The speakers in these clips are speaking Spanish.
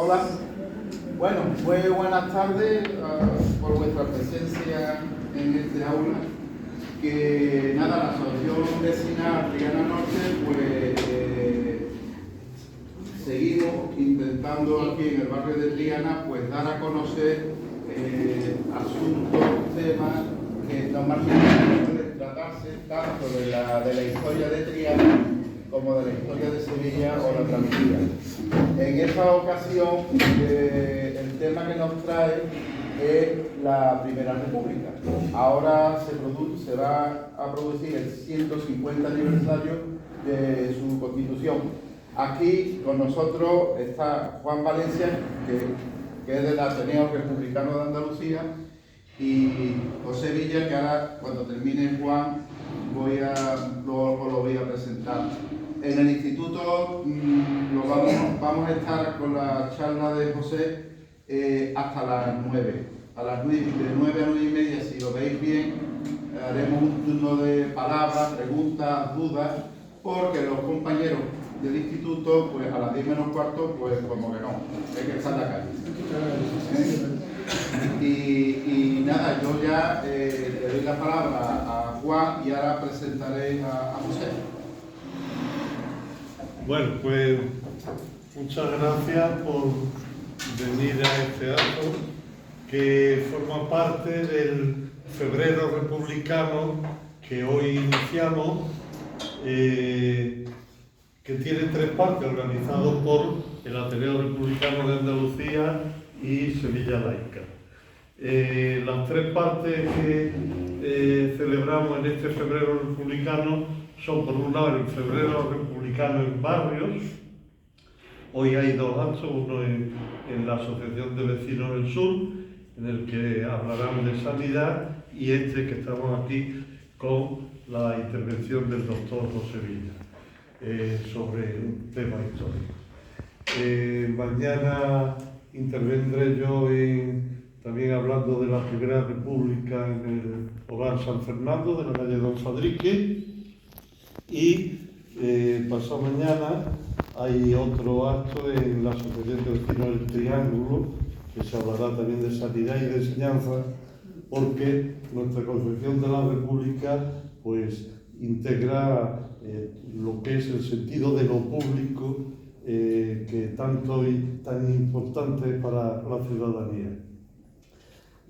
Hola. Bueno, muy buenas tardes por vuestra presencia en este aula. Que nada, la Asociación Vecinal Triana Norte, pues seguimos intentando aquí en el barrio de Triana, pues dar a conocer asuntos, temas que normalmente pueden tratarse tanto de la historia de Triana como de la historia de Sevilla o la travesía. En esta ocasión, el tema que nos trae es la Primera República. Ahora se va a producir el 150 aniversario de su constitución. Aquí con nosotros está Juan Valencia, que es del Ateneo Republicano de Andalucía, y José Villa, que ahora cuando termine Juan os lo voy a presentar. En el instituto vamos a estar con la charla de José hasta las 9. A las 9, de 9 a 9 y media, si lo veis bien, haremos un turno de palabras, preguntas, dudas, porque los compañeros del instituto, pues a las 10 menos cuarto, pues como que no, hay que estar en la calle. Y nada, yo ya le doy la palabra a Juan y ahora presentaré a José. Bueno, pues muchas gracias por venir a este acto que forma parte del Febrero Republicano que hoy iniciamos, que tiene tres partes, organizado por el Ateneo Republicano de Andalucía y Sevilla Laica. Las tres partes que celebramos en este Febrero Republicano son, por un lado, el Febrero Republicano en barrios. Hoy hay dos actos, uno en la Asociación de Vecinos del Sur, en el que hablarán de sanidad, y este que estamos aquí con la intervención del doctor José Villa sobre un tema histórico. Mañana intervendré yo también hablando de la Primera República en el Hogar San Fernando de la calle Don Fadrique, y pasado mañana hay otro acto en la Asociación de Vecinos del Triángulo, que se hablará también de sanidad y de enseñanza, porque nuestra concepción de la República pues integra lo que es el sentido de lo público, que tanto y tan importante para la ciudadanía.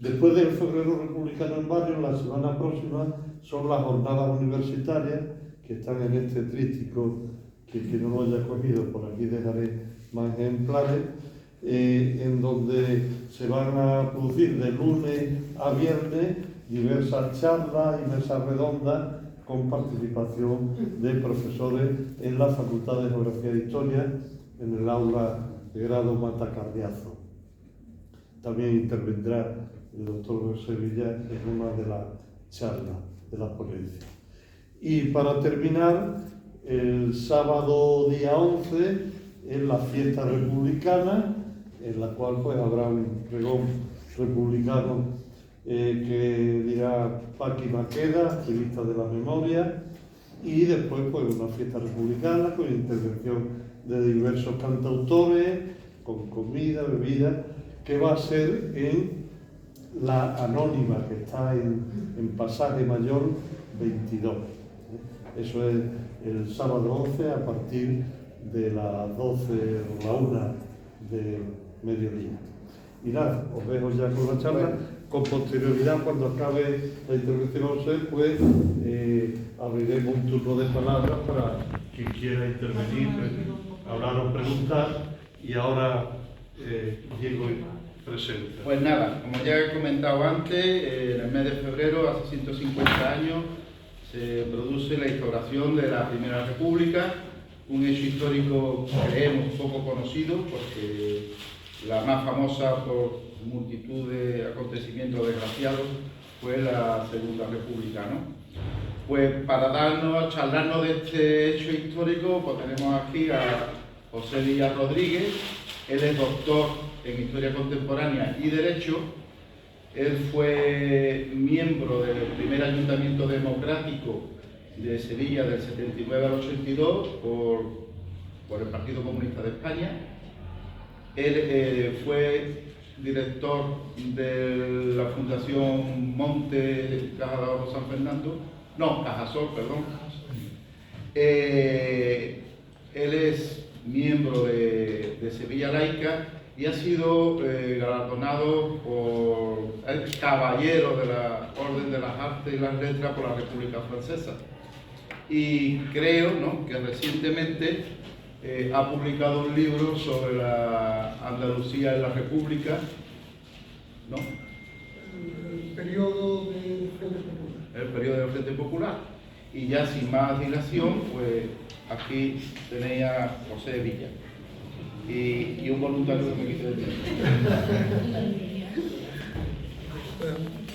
Después del Febrero Republicano en barrio, la semana próxima son las jornadas universitarias, que están en este tríptico, que no lo haya cogido, por aquí dejaré más ejemplares, en donde se van a producir de lunes a viernes diversas charlas y mesas redondas con participación de profesores en la Facultad de Geografía e Historia, en el aula de grado Matacarriazo. También intervendrá el doctor Sevilla en una de las charlas de la ponencia. Y para terminar, el sábado día 11 es la fiesta republicana, en la cual pues habrá un pregón republicano que dirá Paqui Maqueda, activista de la memoria, y después pues una fiesta republicana con intervención de diversos cantautores, con comida, bebida, que va a ser en la Anónima, que está en Pasaje Mayor 22. Eso es el sábado 11 a partir de las 12 o la 1 del mediodía. Y nada, os dejo ya con la charla. Con posterioridad, cuando acabe la intervención José, pues abriremos un turno de palabras para quien quiera intervenir, hablar o preguntar. Y ahora Diego presenta. Pues nada, como ya he comentado antes, en el mes de febrero, hace 150 años, se produce la instauración de la Primera República, un hecho histórico, creemos, poco conocido, porque la más famosa por multitud de acontecimientos desgraciados fue la Segunda República, ¿no? Pues para charlarnos de este hecho histórico, pues tenemos aquí a José Villa Rodríguez. Él es doctor en Historia Contemporánea y Derecho. Él fue miembro del primer ayuntamiento democrático de Sevilla del 79 al 82 por el Partido Comunista de España. Él fue director de la Fundación Monte Cajasol San Fernando, no, Cajasol, perdón. Él es miembro de Sevilla Laica y ha sido galardonado por el caballero de la Orden de las Artes y las Letras por la República Francesa. Y creo, ¿no?, que recientemente ha publicado un libro sobre la Andalucía en la República, ¿no? El periodo del Frente Popular. El periodo del Frente Popular. Y ya sin más dilación, pues aquí tenéis a José Villa y un voluntario que me quite del tiempo.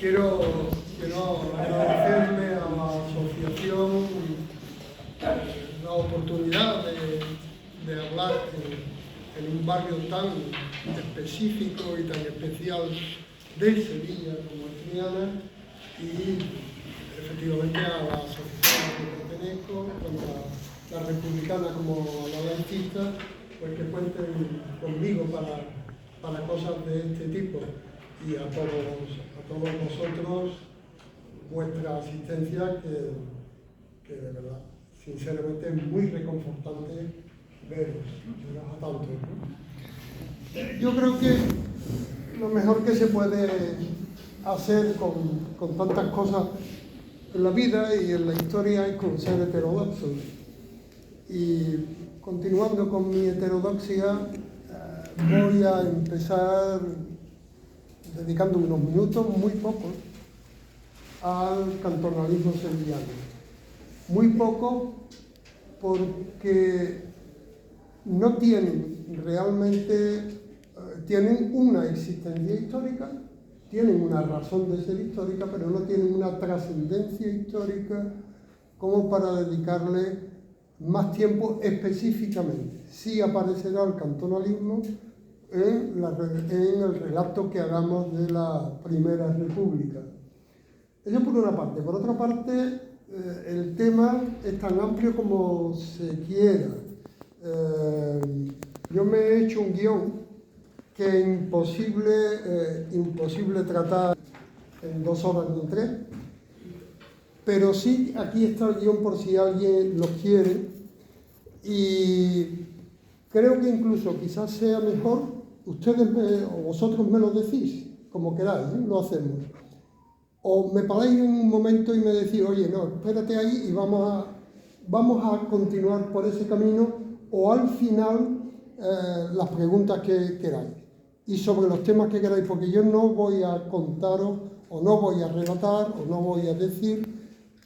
Quiero agradecerle a la asociación la oportunidad de hablar en un barrio tan específico y tan especial de Sevilla como es Triana, y efectivamente a la asociación a la que pertenezco, tanto a la republicana como a la laicista, pues que cuenten conmigo para cosas de este tipo, y a todos vosotros vuestra asistencia, que de verdad, sinceramente, es muy reconfortante veros a tantos, ¿no? Yo creo que lo mejor que se puede hacer con tantas cosas en la vida y en la historia es con ser heterodoxos. Y continuando con mi heterodoxia, voy a empezar dedicando unos minutos, muy pocos, al cantonalismo sevillano. Muy poco porque no tienen realmente, tienen una existencia histórica, tienen una razón de ser histórica, pero no tienen una trascendencia histórica como para dedicarle más tiempo específicamente. Sí aparecerá el cantonalismo en el relato que hagamos de la Primera República. Eso por una parte. Por otra parte, el tema es tan amplio como se quiera. Yo me he hecho un guión que es imposible tratar en 2 horas ni 3, pero sí, aquí está el guión por si alguien lo quiere, y creo que incluso quizás sea mejor, o vosotros me lo decís, como queráis, ¿eh? Lo hacemos. O me paráis en un momento y me decís, oye, no, espérate ahí y vamos a continuar por ese camino, o al final las preguntas que queráis. Y sobre los temas que queráis, porque yo no voy a contaros, o no voy a relatar, o no voy a decir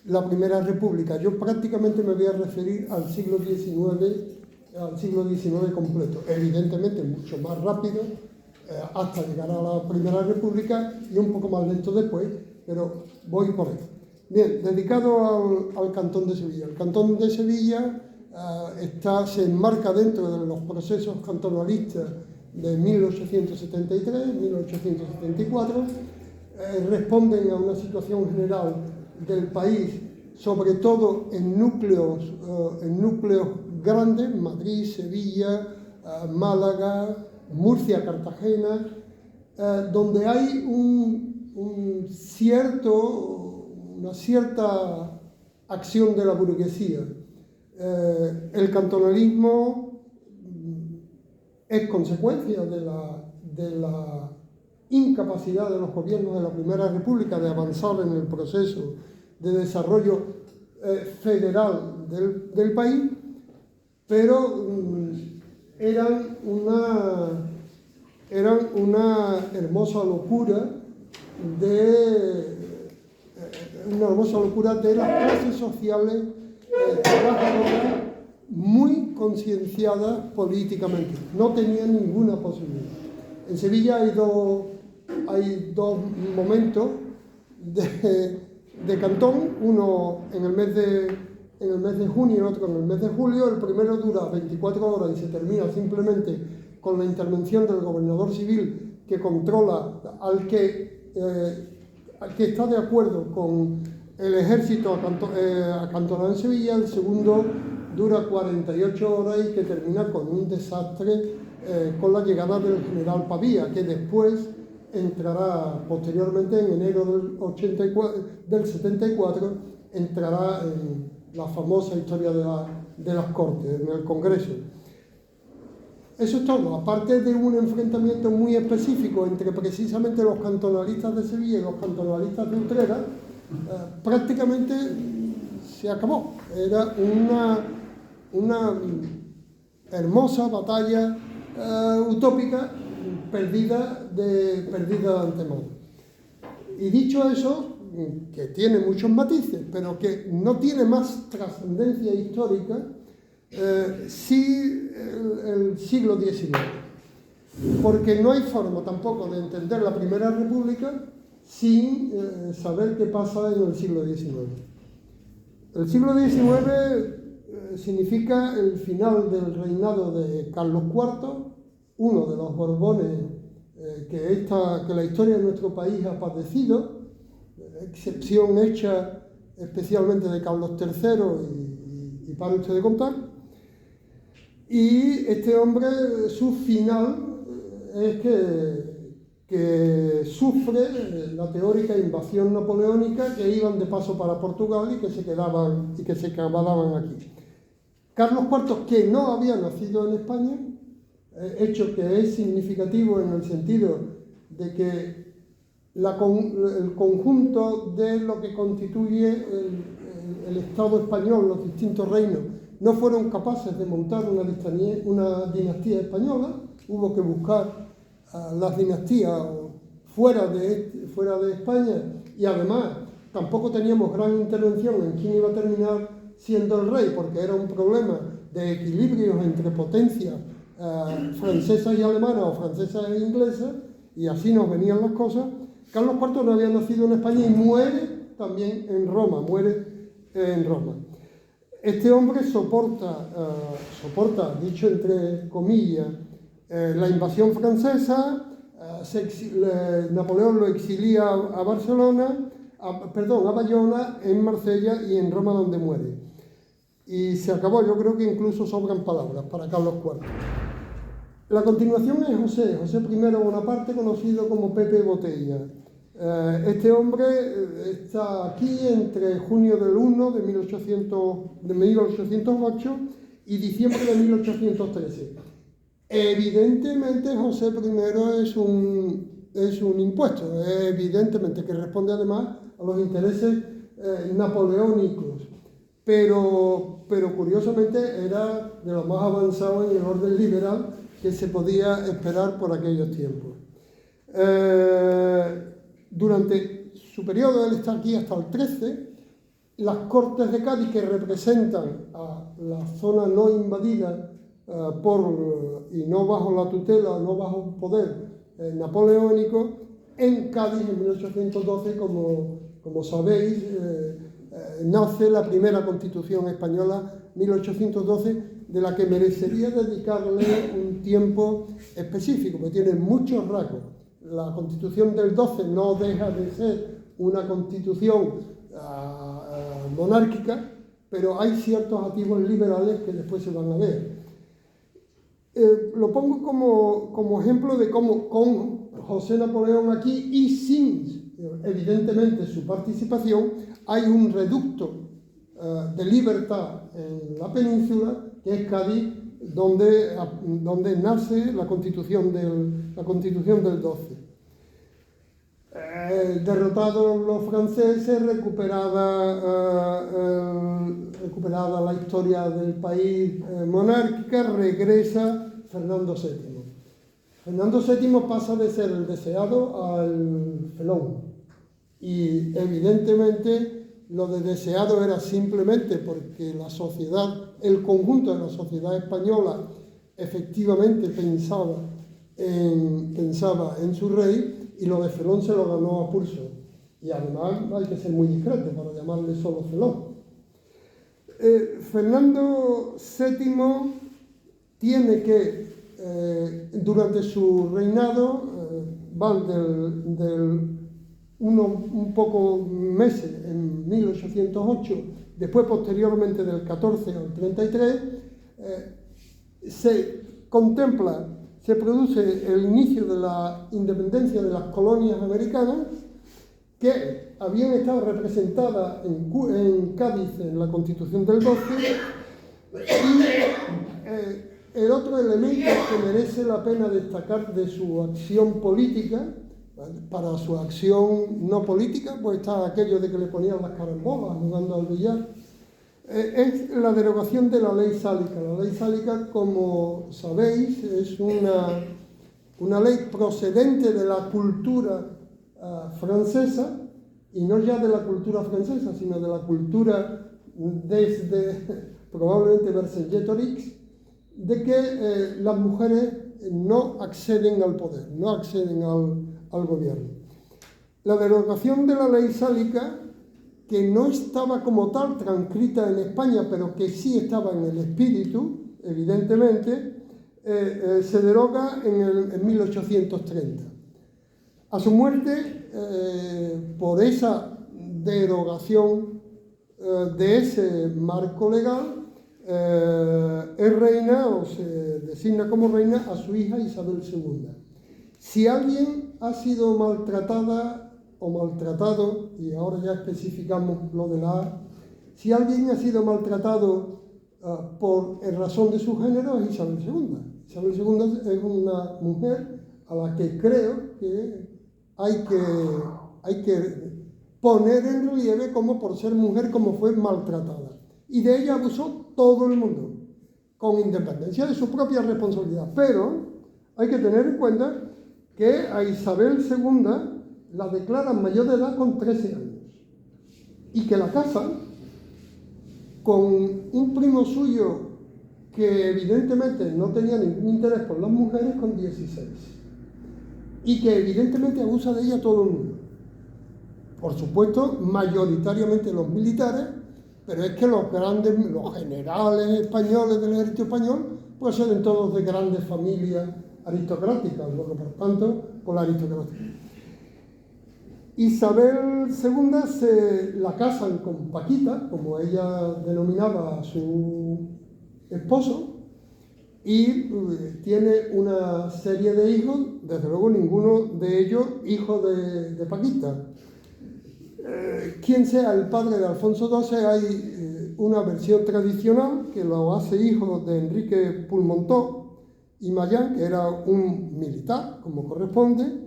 la Primera República. Yo prácticamente me voy a referir al siglo XIX completo. Evidentemente mucho más rápido, hasta llegar a la Primera República, y un poco más lento después, pero voy por ahí. Bien, dedicado al Cantón de Sevilla. El Cantón de Sevilla se enmarca dentro de los procesos cantonalistas de 1873, 1874, responden a una situación general del país, sobre todo en núcleos grandes, Madrid, Sevilla, Málaga, Murcia, Cartagena, donde hay una cierta acción de la burguesía. El cantonalismo es consecuencia de la incapacidad de los gobiernos de la Primera República de avanzar en el proceso de desarrollo federal del país, pero eran una hermosa locura de las clases sociales trabajadoras muy concienciadas políticamente. No tenían ninguna posibilidad. En Sevilla hay dos momentos de cantón, uno en el mes de junio y otro en el mes de julio. El primero dura 24 horas y se termina simplemente con la intervención del gobernador civil, que controla al que está de acuerdo con el ejército acantonado en Sevilla. El segundo dura 48 horas y que termina con un desastre con la llegada del general Pavía, que después entrará posteriormente en enero del 74, entrará en la famosa historia de las Cortes, en el Congreso. Eso es todo, aparte de un enfrentamiento muy específico entre precisamente los cantonalistas de Sevilla y los cantonalistas de Utrera, prácticamente se acabó. Era una hermosa batalla utópica perdida de antemano. Y dicho eso, que tiene muchos matices, pero que no tiene más trascendencia histórica, sí el siglo XIX. Porque no hay forma tampoco de entender la Primera República sin saber qué pasa en el siglo XIX. El siglo XIX significa el final del reinado de Carlos IV, uno de los Borbones que la historia de nuestro país ha padecido, excepción hecha especialmente de Carlos III y para usted de contar. Y este hombre, su final es que sufre la teórica invasión napoleónica, que iban de paso para Portugal y que se quedaban aquí. Carlos IV, que no había nacido en España, hecho que es significativo en el sentido de que el conjunto de lo que constituye el Estado español, los distintos reinos, no fueron capaces de montar una dinastía española. Hubo que buscar las dinastías fuera de España, y además tampoco teníamos gran intervención en quién iba a terminar siendo el rey, porque era un problema de equilibrios entre potencias francesas y alemanas o francesas e inglesas, y así nos venían las cosas. Carlos IV no había nacido en España y muere también en Roma, Este hombre soporta, dicho entre comillas, la invasión francesa. Napoleón lo exilia a Bayona, en Marsella y en Roma, donde muere. Y se acabó. Yo creo que incluso sobran palabras para Carlos IV. La continuación es José I Bonaparte, conocido como Pepe Botella. Este hombre está aquí entre junio del 1 de 1808 y diciembre de 1813. Evidentemente José I es un impuesto, evidentemente, que responde además a los intereses napoleónicos, pero curiosamente era de lo más avanzado en el orden liberal que se podía esperar por aquellos tiempos. Durante su periodo, él está aquí hasta el 13, las Cortes de Cádiz, que representan a la zona no invadida y no bajo la tutela, no bajo poder napoleónico, en Cádiz en 1812, como sabéis, nace la primera Constitución española, 1812, de la que merecería dedicarle un tiempo específico, porque tiene muchos rasgos. La Constitución del 12 no deja de ser una constitución monárquica, pero hay ciertos atisbos liberales que después se van a ver. Lo pongo como ejemplo de cómo con José Napoleón aquí y sin, evidentemente, su participación, hay un reducto de libertad en la península, que es Cádiz, donde nace la Constitución del 12. Derrotados los franceses, recuperada la historia del país monárquica, regresa Fernando VII. Fernando VII pasa de ser el deseado al felón. Y evidentemente lo de deseado era simplemente porque la sociedad, el conjunto de la sociedad española, efectivamente pensaba en su rey, y lo de felón se lo ganó a pulso. Y además hay que ser muy discreto para llamarle solo felón. Fernando VII tiene que, durante su reinado, van un poco meses en 1808, después posteriormente del 14 al 33, se contempla se produce el inicio de la independencia de las colonias americanas, que habían estado representadas en Cádiz en la Constitución del 12, y el otro elemento que merece la pena destacar de su acción política, ¿vale? Para su acción no política, pues está aquello de que le ponían las carambolas jugando al billar, es la derogación de la ley sálica. La ley sálica, como sabéis, es una ley procedente de la cultura francesa, y no ya de la cultura francesa, sino de la cultura desde probablemente Vercingétorix, de que las mujeres no acceden al poder, no acceden al gobierno. La derogación de la ley sálica, que no estaba como tal transcrita en España, pero que sí estaba en el espíritu, evidentemente, se deroga en 1830. A su muerte, por esa derogación de ese marco legal, es reina, o se designa como reina, a su hija Isabel II. Si alguien ha sido maltratada o maltratado, y ahora ya especificamos lo de la A, si alguien ha sido maltratado por razón de su género, es Isabel II. Isabel II es una mujer a la que creo que hay que poner en relieve como por ser mujer como fue maltratada. Y de ella abusó todo el mundo, con independencia de su propia responsabilidad. Pero hay que tener en cuenta que a Isabel II la declaran mayor de edad con 13 años y que la casan con un primo suyo que evidentemente no tenía ningún interés por las mujeres, con 16, y que evidentemente abusa de ella todo el mundo. Por supuesto, mayoritariamente los militares, pero es que los generales españoles del ejército español, pues son todos de grandes familias aristocráticas, luego por tanto, con la aristocracia. Isabel II se la casan con Paquita, como ella denominaba a su esposo, y tiene una serie de hijos, desde luego ninguno de ellos hijo de Paquita. Quien sea el padre de Alfonso XII, hay una versión tradicional que lo hace hijo de Enrique Pulmontó y Mayán, que era un militar, como corresponde,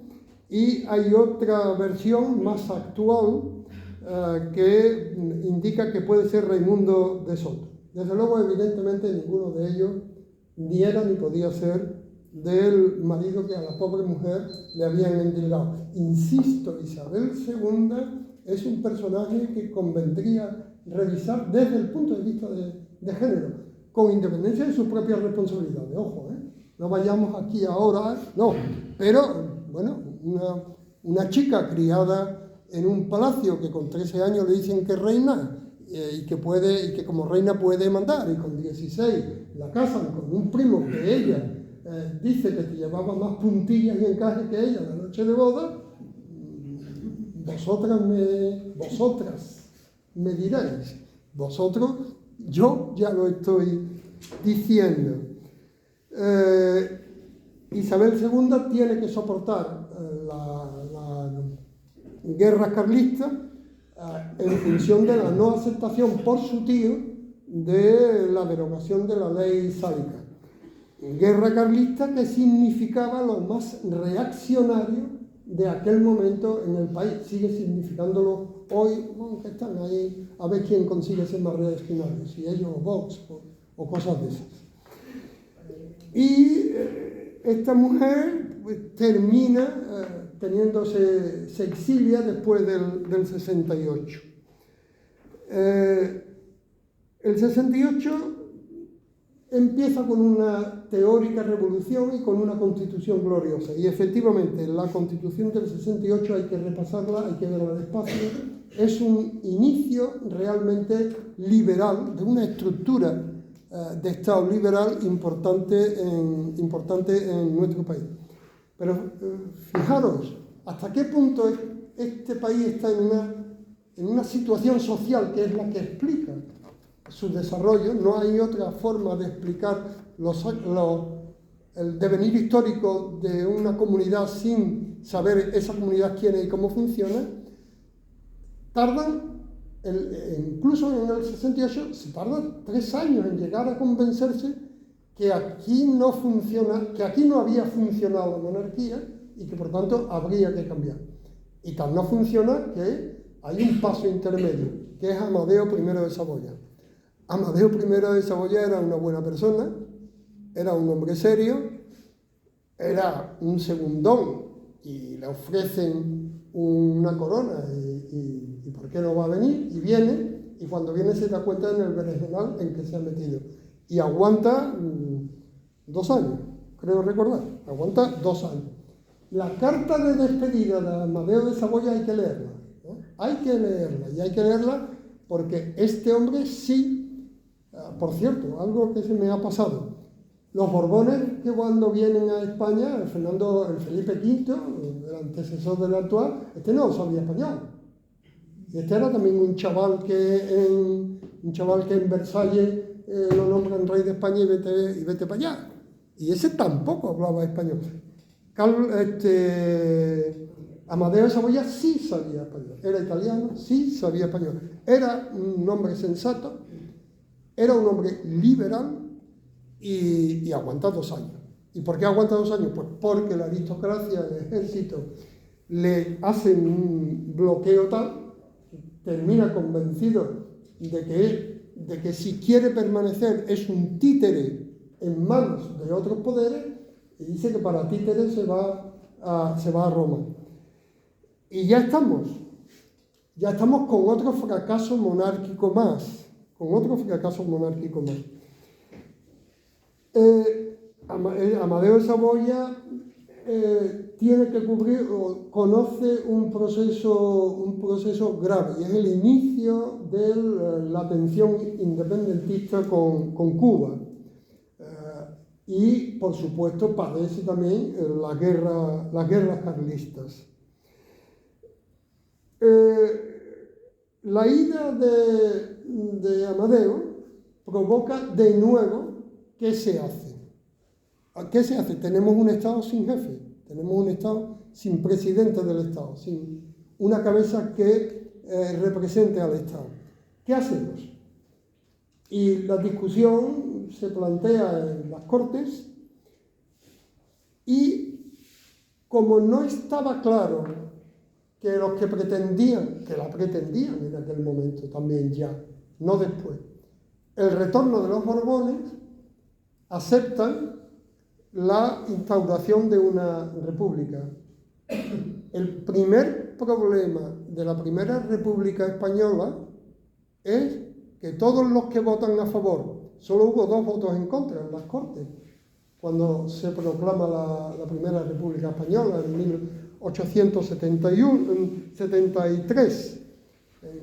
y hay otra versión más actual que indica que puede ser Raimundo de Soto. Desde luego, evidentemente, ninguno de ellos ni era ni podía ser del marido que a la pobre mujer le habían endilgado. Insisto, Isabel II es un personaje que convendría revisar desde el punto de vista de género, con independencia de sus propias responsabilidades. Ojo, no vayamos aquí ahora, no, pero bueno, una chica criada en un palacio que con 13 años le dicen que es reina y que como reina puede mandar, y con 16 la casan con un primo que ella dice que llevaba más puntillas y encaje que ella la noche de boda. Vosotras me diréis, vosotros, yo ya lo estoy diciendo. Isabel II tiene que soportar la guerra carlista en función de la no aceptación por su tío de la derogación de la ley sálica. Guerra carlista que significaba lo más reaccionario de aquel momento en el país, sigue significándolo hoy, aunque están ahí a ver quién consigue ser más reaccionario, si ellos o Vox o cosas de esas. Y esta mujer pues, termina se exilia después del 68. El 68 empieza con una teórica revolución y con una constitución gloriosa. Y efectivamente, la constitución del 68 hay que repasarla, hay que verla despacio. Es un inicio realmente liberal, de una estructura de Estado liberal importante en nuestro país. Pero fijaros, ¿hasta qué punto este país está en una situación social que es la que explica su desarrollo? No hay otra forma de explicar el devenir histórico de una comunidad sin saber esa comunidad quién es y cómo funciona, tardan, incluso en el 68, se tarda 3 años en llegar a convencerse que aquí no funciona, que aquí no había funcionado la monarquía y que por tanto habría que cambiar. Y tal no funciona que hay un paso intermedio, que es Amadeo I de Saboya. Amadeo I de Saboya era una buena persona, era un hombre serio, era un segundón y le ofrecen una corona y ¿por qué no va a venir? Y viene, y cuando viene se da cuenta en el berenjenal en que se ha metido. Y aguanta 2 años, creo recordar, aguanta 2 años. La carta de despedida de Amadeo de Saboya hay que leerla, ¿no? Hay que leerla, y hay que leerla porque este hombre sí, por cierto, algo que se me ha pasado, los Borbones que cuando vienen a España, el Felipe V, el antecesor del actual, este no sabía español. Y este era también un chaval que en Versalles lo nombran rey de España y vete para allá. Y ese tampoco hablaba español. Amadeo de Saboya sí sabía español. Era italiano, sí sabía español. Era un hombre sensato, era un hombre liberal y aguanta 2 años. ¿Y por qué aguanta 2 años? Pues porque la aristocracia, el ejército, le hacen un bloqueo tal, termina convencido de que si quiere permanecer es un títere en manos de otros poderes, y dice que para títere se va a Roma. Y ya estamos con otro fracaso monárquico más, Amadeo de Saboya tiene que cubrir o conoce un proceso grave, y es el inicio de la tensión independentista con Cuba. Y, por supuesto, padece también las guerras carlistas. La ida de Amadeo provoca de nuevo, ¿qué se hace? ¿Qué se hace? Tenemos un Estado sin jefe, tenemos un Estado sin presidente del Estado, sin una cabeza que represente al Estado. ¿Qué hacemos? Y la discusión se plantea en las Cortes, y como no estaba claro que los que la pretendían en aquel momento también ya, no después, el retorno de los Borbones, aceptan la instauración de una república. El primer problema de la primera república española es que todos los que votan a favor, solo hubo 2 votos en contra en las Cortes, cuando se proclama la primera república española en 1873,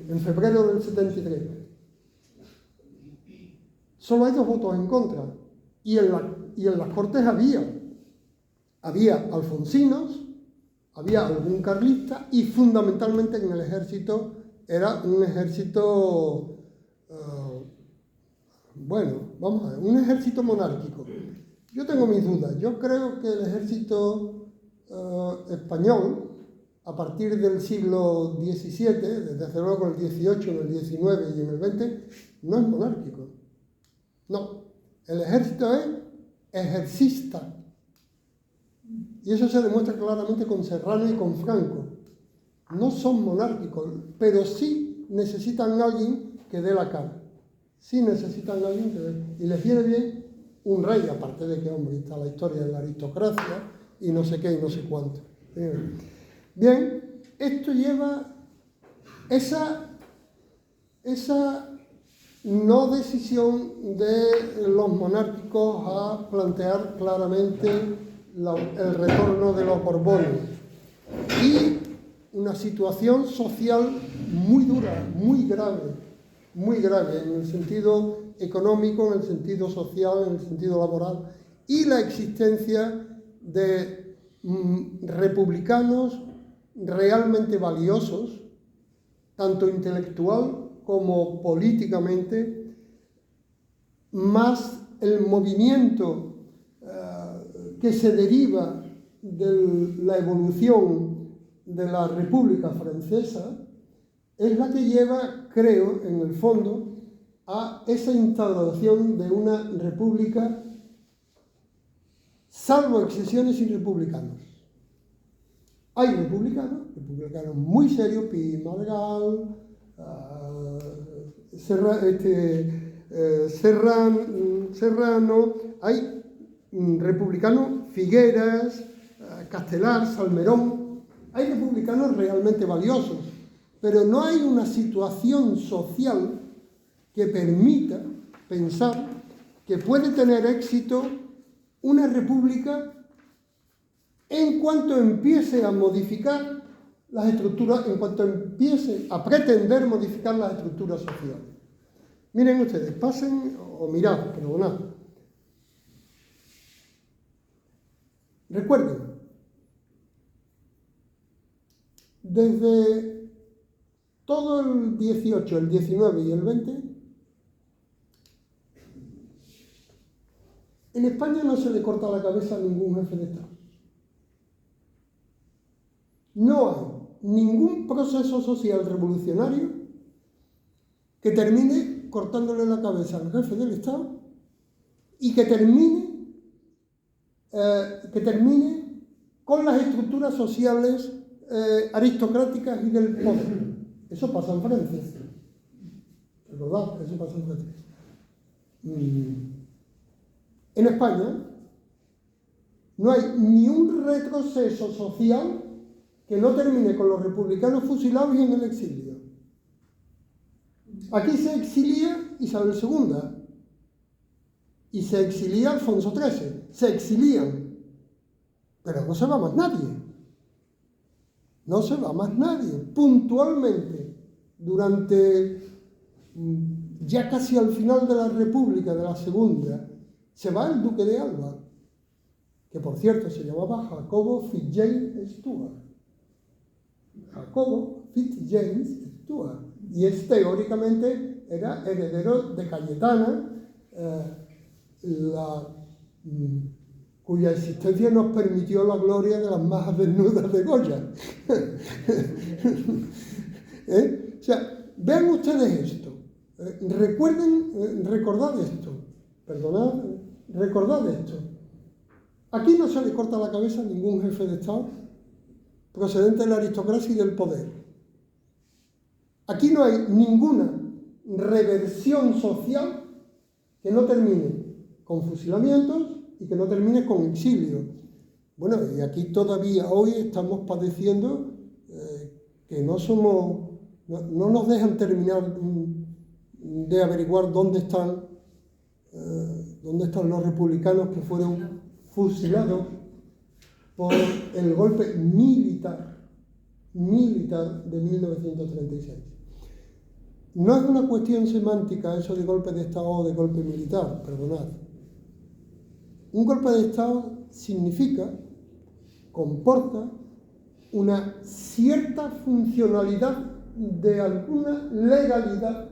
en febrero del 73. Solo hay 2 votos en contra. Y en las Cortes había alfonsinos, había algún carlista, y fundamentalmente en el ejército era un ejército, un ejército monárquico. Yo tengo mis dudas. Yo creo que el ejército español, a partir del siglo XVII, desde luego el XVIII, en el XIX y en el XX, no es monárquico. No. El ejército es ejercista. Y eso se demuestra claramente con Serrano y con Franco. No son monárquicos, pero sí necesitan a alguien que dé la cara. Sí necesitan a alguien que dé. Y les viene bien un rey, aparte de que, hombre, está la historia de la aristocracia y no sé qué y no sé cuánto. Bien, esto lleva esa no decisión de los monárquicos a plantear claramente el retorno de los Borbones, y una situación social muy dura, muy grave en el sentido económico, en el sentido social, en el sentido laboral, y la existencia de republicanos realmente valiosos, tanto intelectual como políticamente, más el movimiento que se deriva de la evolución de la República Francesa es la que lleva, creo, en el fondo, a esa instauración de una república, salvo excepciones, sin republicanos. Hay republicanos muy serios, Pi Margall, Serrano, hay republicanos, Figueras, Castelar, Salmerón, hay republicanos realmente valiosos, pero no hay una situación social que permita pensar que puede tener éxito una república en cuanto empiece a modificar las estructuras, en cuanto empiece a pretender modificar las estructuras sociales. Miren ustedes, pasen o mirad, perdonad. Recuerden, desde todo el 18, el 19 y el 20, en España no se le corta la cabeza a ningún jefe de Estado. No hay ningún proceso social revolucionario que termine cortándole la cabeza al jefe del Estado y que termine con las estructuras sociales aristocráticas y del poder. Eso pasa en Francia. ¿Es verdad? Eso pasa en Francia. En España no hay ni un retroceso social que no termine con los republicanos fusilados y en el exilio. Aquí se exilía Isabel II y se exilía Alfonso XIII. Se exilían, pero no se va más nadie. No se va más nadie. Puntualmente, durante ya casi al final de la República, de la Segunda, se va el duque de Alba, que por cierto se llamaba Jacobo Fitzjames Stuart. Jacobo Fitzjames Stuart. Y teóricamente era heredero de Cayetana, cuya existencia nos permitió la gloria de las majas desnudas de Goya. O sea, vean ustedes esto. Recordad esto. Perdonad, recordad esto. Aquí no se le corta la cabeza a ningún jefe de Estado procedente de la aristocracia y del poder. Aquí no hay ninguna reversión social que no termine con fusilamientos y que no termine con exilio. Bueno, y aquí todavía hoy estamos padeciendo que no nos dejan terminar de averiguar dónde están los republicanos que fueron fusilados por el golpe militar de 1936. No es una cuestión semántica eso de golpe de Estado o de golpe militar, perdonad. Un golpe de Estado significa, comporta una cierta funcionalidad de alguna legalidad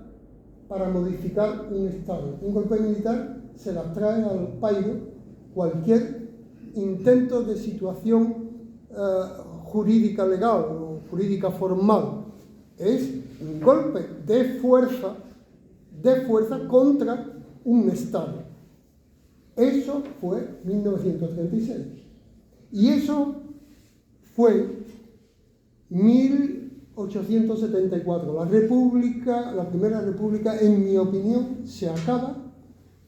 para modificar un Estado. Un golpe militar se las trae al pairo cualquier intento de situación jurídica legal o jurídica formal. Es un golpe de fuerza contra un Estado. Eso fue 1936. Y eso fue 1874. La Primera República, en mi opinión, se acaba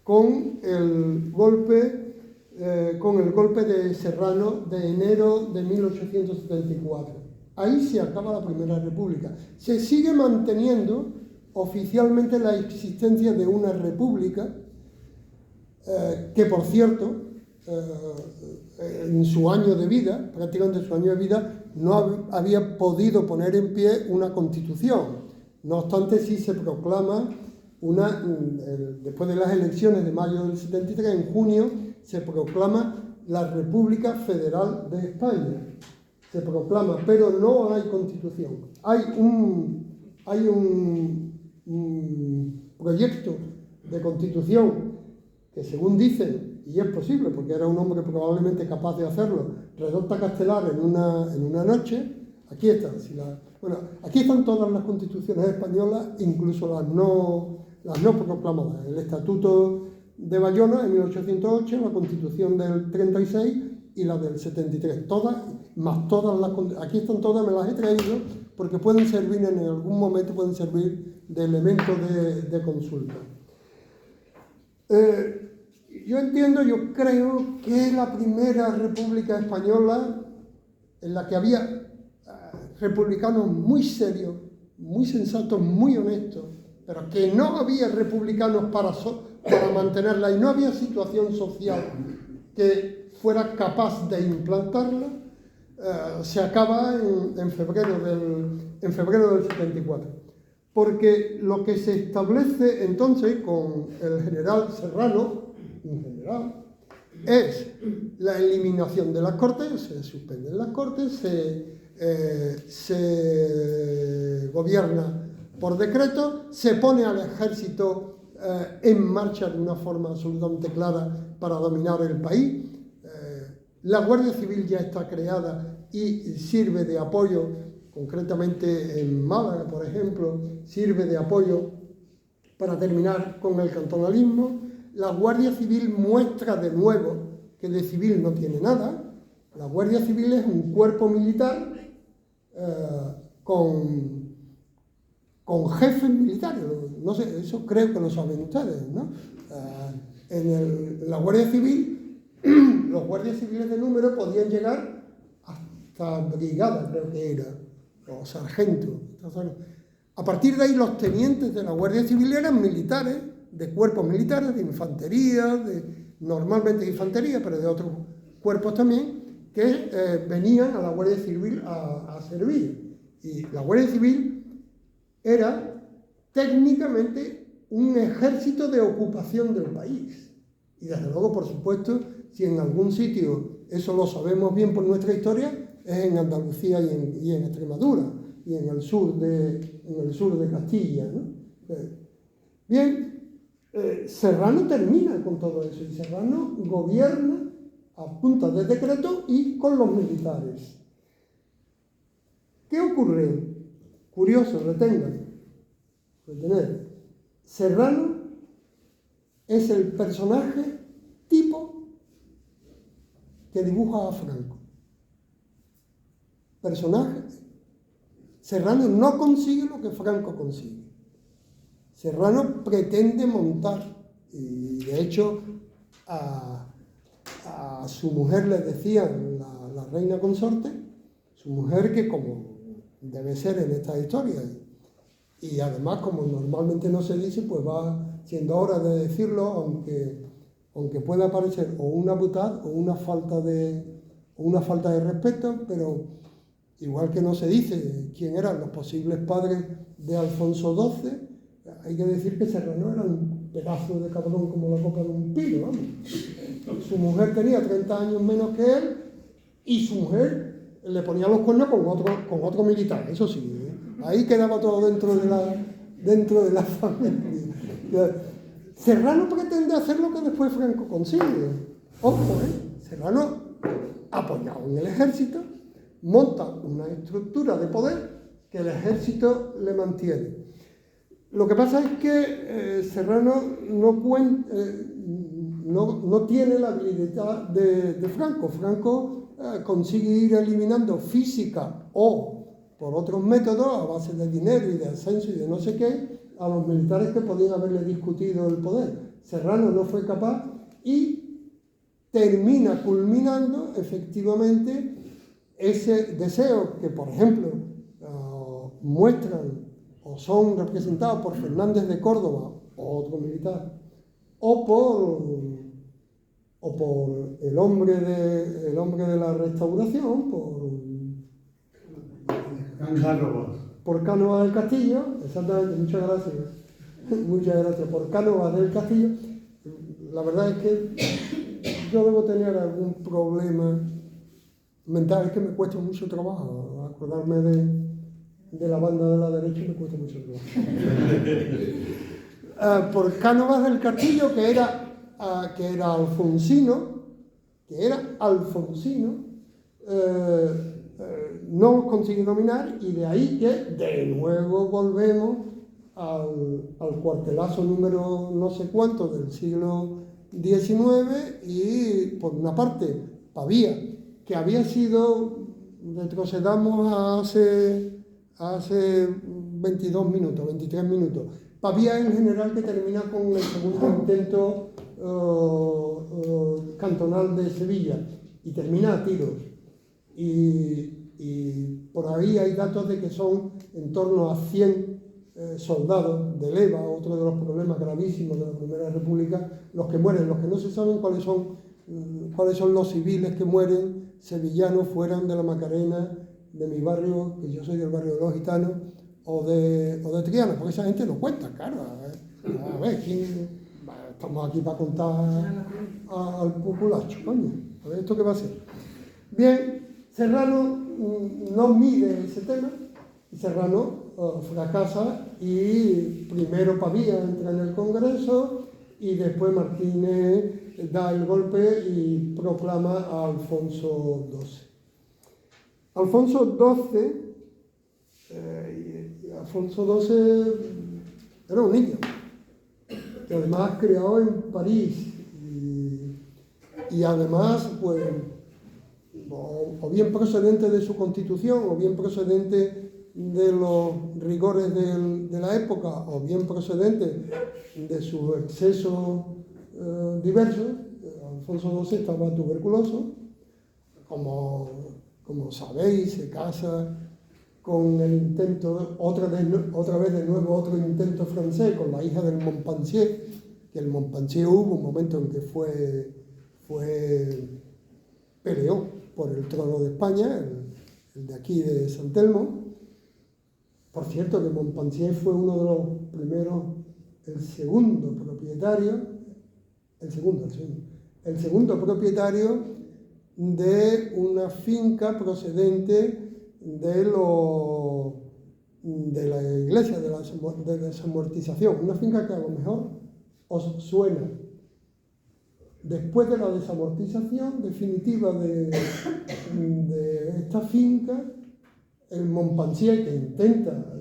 con el golpe de Serrano de enero de 1874. Ahí se acaba la Primera República. Se sigue manteniendo oficialmente la existencia de una república que, por cierto, en su año de vida, prácticamente en su año de vida, no había podido poner en pie una constitución. No obstante, sí se proclama después de las elecciones de mayo del 73, en junio, se proclama la República Federal de España. Se proclama, pero no hay constitución. Hay un proyecto de constitución que, según dicen, y es posible, porque era un hombre probablemente capaz de hacerlo, redacta Castelar en una noche. Aquí está, aquí están todas las constituciones españolas, incluso las no proclamadas. El Estatuto de Bayona en 1808, la Constitución del 36 y la del 73. Todas, más todas aquí están todas, me las he traído, porque pueden servir en algún momento, pueden servir de elemento de consulta. Yo creo que es la primera república española en la que había republicanos muy serios, muy sensatos, muy honestos, pero que no había republicanos para mantenerla y no había situación social que fuera capaz de implantarla, se acaba en febrero del 74. Porque lo que se establece entonces con el general Serrano, un general, es la eliminación de las Cortes, se suspenden las Cortes, se gobierna por decreto, se pone al ejército en marcha de una forma absolutamente clara para dominar el país. La Guardia Civil ya está creada y sirve de apoyo, concretamente en Málaga, por ejemplo, sirve de apoyo para terminar con el cantonalismo. La Guardia Civil muestra de nuevo que de civil no tiene nada. La Guardia Civil es un cuerpo militar con jefes militares. No sé, eso creo que lo saben ustedes, ¿no? En la Guardia Civil, los guardias civiles de número podían llegar hasta brigada, creo que era, o sargento. A partir de ahí, los tenientes de la Guardia Civil eran militares, de cuerpos militares, de infantería, normalmente de infantería, pero de otros cuerpos también, que venían a la Guardia Civil a servir. Y la Guardia Civil era técnicamente un ejército de ocupación del país. Y desde luego, por supuesto, si en algún sitio, eso lo sabemos bien por nuestra historia, es en Andalucía y en Extremadura, y en el sur de Castilla, ¿no? Bien, Serrano termina con todo eso, y Serrano gobierna a punta de decreto y con los militares. ¿Qué ocurre? Curioso, retener. Serrano es el personaje tipo que dibuja a Franco. Serrano no consigue lo que Franco consigue. Serrano pretende montar, y de hecho a su mujer le decían la reina consorte, su mujer, que como debe ser en esta historia, y además como normalmente no se dice, pues va siendo hora de decirlo, aunque pueda parecer o una butad o una falta de respeto, pero igual que no se dice quién eran los posibles padres de Alfonso XII, hay que decir que Serrano era un pedazo de cabrón como la copa de un pino, vamos. Su mujer tenía 30 años menos que él, y su mujer le ponía los cuernos con otro militar, eso sí, ahí quedaba todo dentro de la familia. Serrano pretende hacer lo que después Franco consigue. Ojo, Serrano, apoyado en el ejército, monta una estructura de poder que el ejército le mantiene. Lo que pasa es que Serrano no tiene la habilidad de Franco. Franco consigue ir eliminando física o por otros métodos, a base de dinero y de ascenso y de no sé qué, a los militares que podían haberle discutido el poder. Serrano no fue capaz y termina culminando efectivamente ese deseo que, por ejemplo, muestran o son representados por Fernández de Córdoba, otro militar, o por el hombre de la Restauración, por Cánovas del Castillo, exactamente, muchas gracias, por Cánovas del Castillo. La verdad es que yo debo tener algún problema mental, es que me cuesta mucho trabajo acordarme de la banda de la derecha, me cuesta mucho trabajo. Por Cánovas del Castillo, que era que era alfonsino, no los consigue dominar, y de ahí que de nuevo volvemos al cuartelazo número no sé cuánto del siglo XIX, y por una parte Pavía, que había sido, retrocedamos hace 22 minutos, 23 minutos, Pavía en general, que termina con el segundo intento cantonal de Sevilla y termina a tiros, y por ahí hay datos de que son en torno a 100 soldados de leva, otro de los problemas gravísimos de la Primera República, los que mueren. Los que no se saben cuáles son los civiles que mueren sevillanos, fueran de la Macarena, de mi barrio, que yo soy del barrio de los Gitanos, o de Triana, porque esa gente no cuenta, claro. A ver, estamos aquí para contar al populacho, coño. A ver, ¿esto qué va a ser? Bien, Serrano no mide ese tema, y Serrano fracasa, y primero Pavía entra en el Congreso, y después Martínez da el golpe y proclama a Alfonso XII. Alfonso XII era un niño, y además criado en París, y además, pues, o bien procedente de su constitución, o bien procedente de los rigores de la época, o bien procedente de sus excesos diversos. Alfonso XII estaba tuberculoso, como sabéis, se casa con el intento, otra vez de nuevo otro intento francés, con la hija del Montpensier, que el Montpensier hubo un momento en que peleó por el trono de España, el de aquí de San Telmo. Por cierto, que Montpensier fue uno de los primeros, el segundo propietario de una finca procedente de la iglesia de la desamortización, una finca que a lo mejor os suena. Después de la desamortización definitiva de esta finca, el Montpensier, que intenta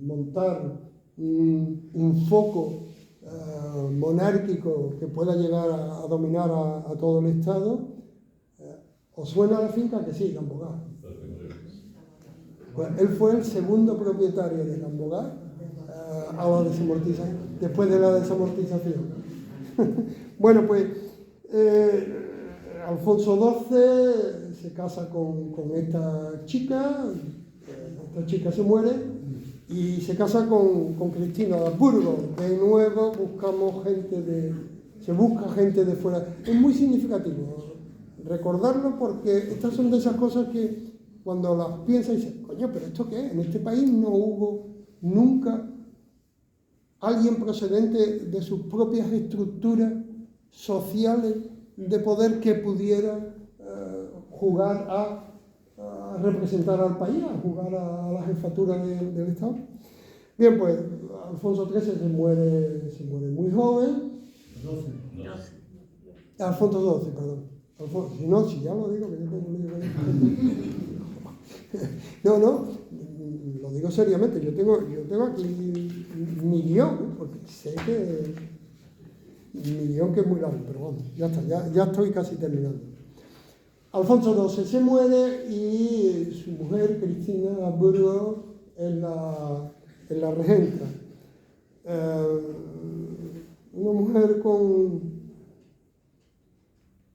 montar un foco monárquico que pueda llegar a dominar a todo el Estado. ¿Os suena la finca? Que sí, Gambogá. Pues él fue el segundo propietario de Gambogá a la desamortización, después de la desamortización. Bueno, pues Alfonso XII se casa con esta chica se muere, y se casa con Cristina de Habsburgo. De nuevo se busca gente de fuera. Es muy significativo recordarlo, porque estas son de esas cosas que cuando las piensas dices, coño, pero ¿esto qué es? En este país no hubo nunca alguien procedente de sus propias estructuras sociales de poder que pudiera jugar a representar al país, a jugar a la jefatura del Estado. Bien, pues Alfonso XIII se muere muy joven. Alfonso XII, perdón. Si ya lo digo, que yo tengo un lío. No, lo digo seriamente. Yo tengo aquí mi guión, porque sé que mi guión que es muy largo, pero bueno, ya está, ya estoy casi terminando. Alfonso XII se muere, y su mujer, Cristina de Habsburgo, es la regenta. Una mujer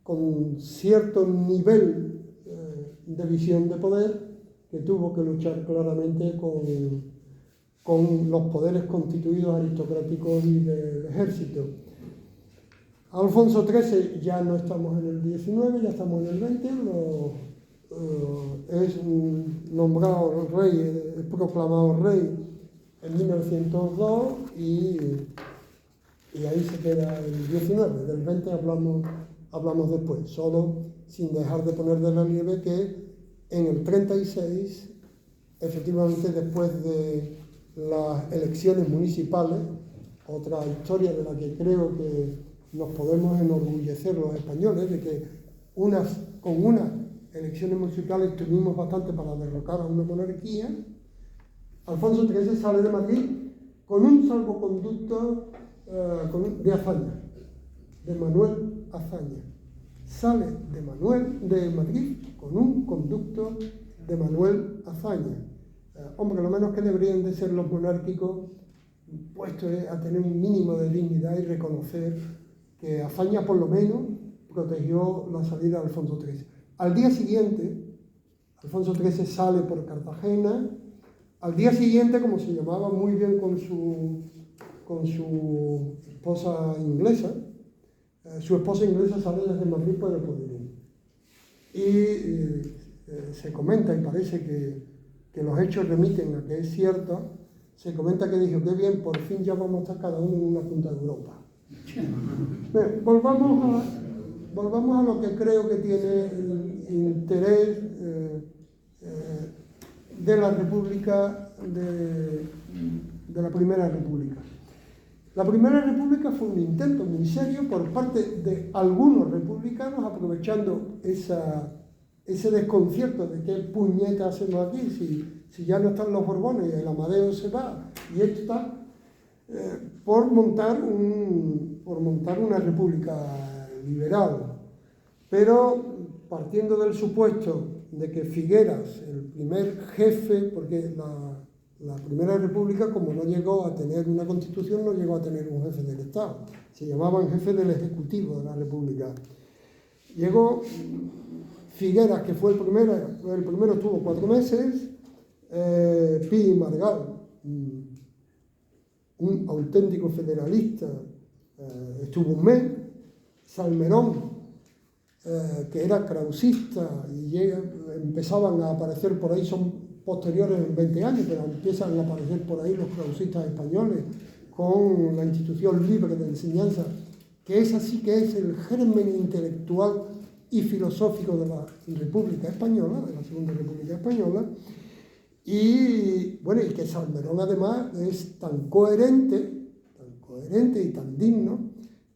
con cierto nivel de visión de poder, que tuvo que luchar claramente con los poderes constituidos aristocráticos y del ejército. Alfonso XIII, ya no estamos en el 19, ya estamos en el 20, es nombrado rey, es proclamado rey en 1902, y ahí se queda el 19. Del 20 hablamos después, solo sin dejar de poner de relieve que en el 36, efectivamente, después de las elecciones municipales, otra historia de la que creo que nos podemos enorgullecer los españoles de que con unas elecciones municipales tuvimos bastante para derrocar a una monarquía. Alfonso XIII sale de Madrid con un salvoconducto de Azaña, de Manuel Azaña. Sale de Madrid con un conducto de Manuel Azaña. Hombre, lo menos que deberían de ser los monárquicos puestos a tener un mínimo de dignidad y reconocer que Azaña por lo menos protegió la salida de Alfonso XIII. Al día siguiente, Alfonso XIII sale por Cartagena. Al día siguiente, como se llamaba muy bien con su esposa inglesa, sale desde Madrid por el Poderín. Y se comenta, y parece que los hechos remiten a que es cierto, se comenta que dijo, qué bien, por fin ya vamos a estar cada uno en una punta de Europa. Bien, volvamos a lo que creo que tiene el interés de la República, de la Primera República. La Primera República fue un intento muy serio por parte de algunos republicanos, aprovechando ese desconcierto de qué puñeta hacemos aquí, si ya no están los Borbones y el Amadeo se va, y esto está, por montar una república liberal. Pero partiendo del supuesto de que Figueras, el primer jefe, porque la Primera República, como no llegó a tener una constitución, no llegó a tener un jefe del Estado, se llamaban jefe del Ejecutivo de la República. Llegó Figueras, que fue el primero estuvo 4 meses, Pi Margall, un auténtico federalista, estuvo 1 mes, Salmerón, que era krausista, y empezaban a aparecer por ahí, son posteriores en 20 años, pero empiezan a aparecer por ahí los krausistas españoles con la institución libre de enseñanza, que es así que es el germen intelectual y filosófico de la República Española, de la Segunda República Española, y bueno, y que Salmerón además es tan coherente y tan digno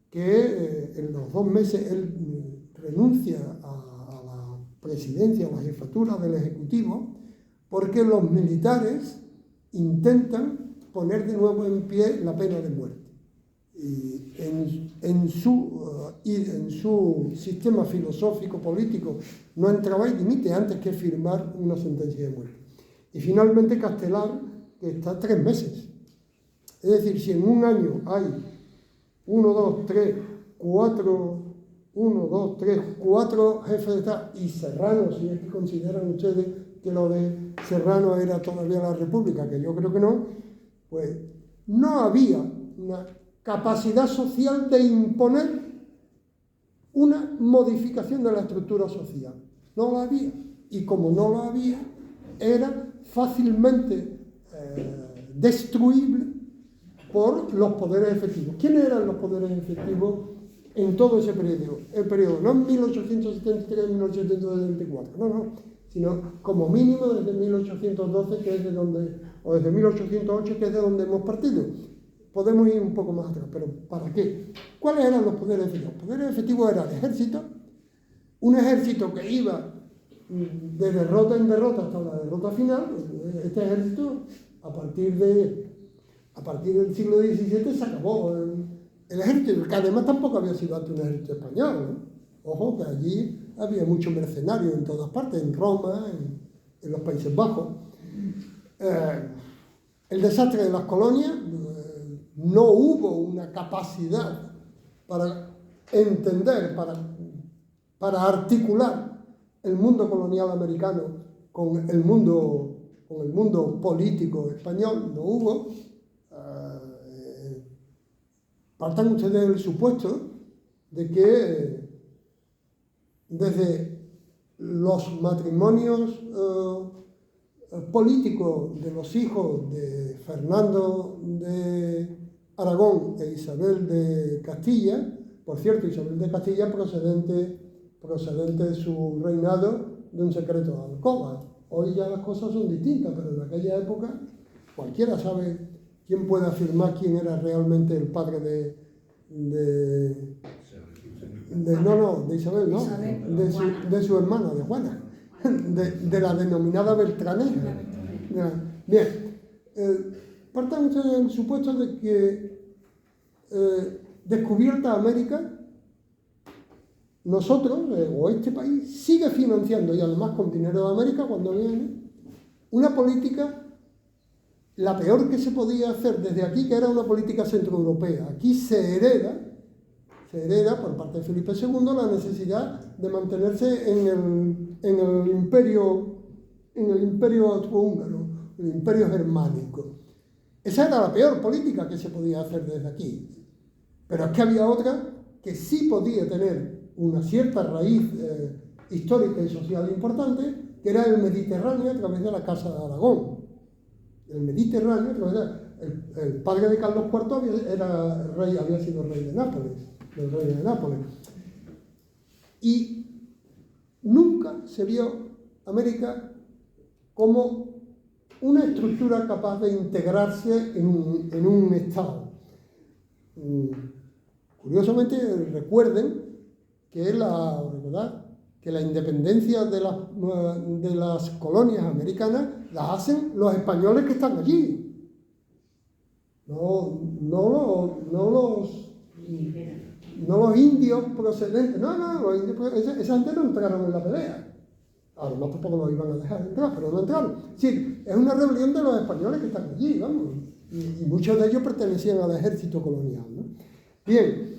que en los 2 meses él renuncia a la presidencia, a la jefatura del Ejecutivo, porque los militares intentan poner de nuevo en pie la pena de muerte. Y en su sistema filosófico político no entraba y dimite antes que firmar una sentencia de muerte. Y finalmente Castelar, que está 3 meses. Es decir, si en un año hay 4 jefes de Estado, y Serrano, si es que consideran ustedes que lo de Serrano era todavía la República, que yo creo que no, pues no había una capacidad social de imponer una modificación de la estructura social. No la había. Y como no la había, era fácilmente destruible por los poderes efectivos. ¿Quiénes eran los poderes efectivos en todo ese periodo? El periodo no en 1873-1874, no, sino como mínimo desde 1812, que es de donde, o desde 1808, que es de donde hemos partido. Podemos ir un poco más atrás, pero ¿para qué? ¿Cuáles eran los poderes efectivos? Los poderes efectivos era el ejército, un ejército que iba de derrota en derrota hasta la derrota final. Este ejército, a partir del siglo XVII, se acabó. El ejército, que además tampoco había sido antes un ejército español, ¿no? Ojo, que allí había muchos mercenarios en todas partes, en Roma, en los Países Bajos. El desastre de las colonias, no hubo una capacidad para entender, para articular el mundo colonial americano con el mundo político español, no hubo. Partan ustedes del supuesto de que desde los matrimonios políticos de los hijos de Fernando de Aragón e Isabel de Castilla, por cierto, Isabel de Castilla procedente de su reinado de un secreto de alcoba. Hoy ya las cosas son distintas, pero en aquella época cualquiera sabe, quién puede afirmar quién era realmente el padre de Isabel, no, de su hermana, de Juana, de la denominada Beltraneja. Bien, partamos del supuesto de que descubierta América, nosotros, o este país, sigue financiando, y además con dinero de América cuando viene, una política, la peor que se podía hacer desde aquí, que era una política centroeuropea. Aquí se hereda por parte de Felipe II la necesidad de mantenerse en el imperio austrohúngaro, el imperio germánico. Esa era la peor política que se podía hacer desde aquí. Pero es que había otra que sí podía tener una cierta raíz histórica y social importante, que era el Mediterráneo a través de la Casa de Aragón. El Mediterráneo, a través el padre de Carlos IV había sido rey de Nápoles, del rey de Nápoles. Y nunca se vio América como una estructura capaz de integrarse en un Estado. Curiosamente, recuerden que la independencia de las colonias americanas las hacen los españoles que están allí. No los indios procedentes. Los indios, esa gente no entraron en la pelea. Además tampoco los iban a dejar entrar, pero no entraron. Sí, es una rebelión de los españoles que están allí, vamos. Y muchos de ellos pertenecían al ejército colonial, ¿no? Bien,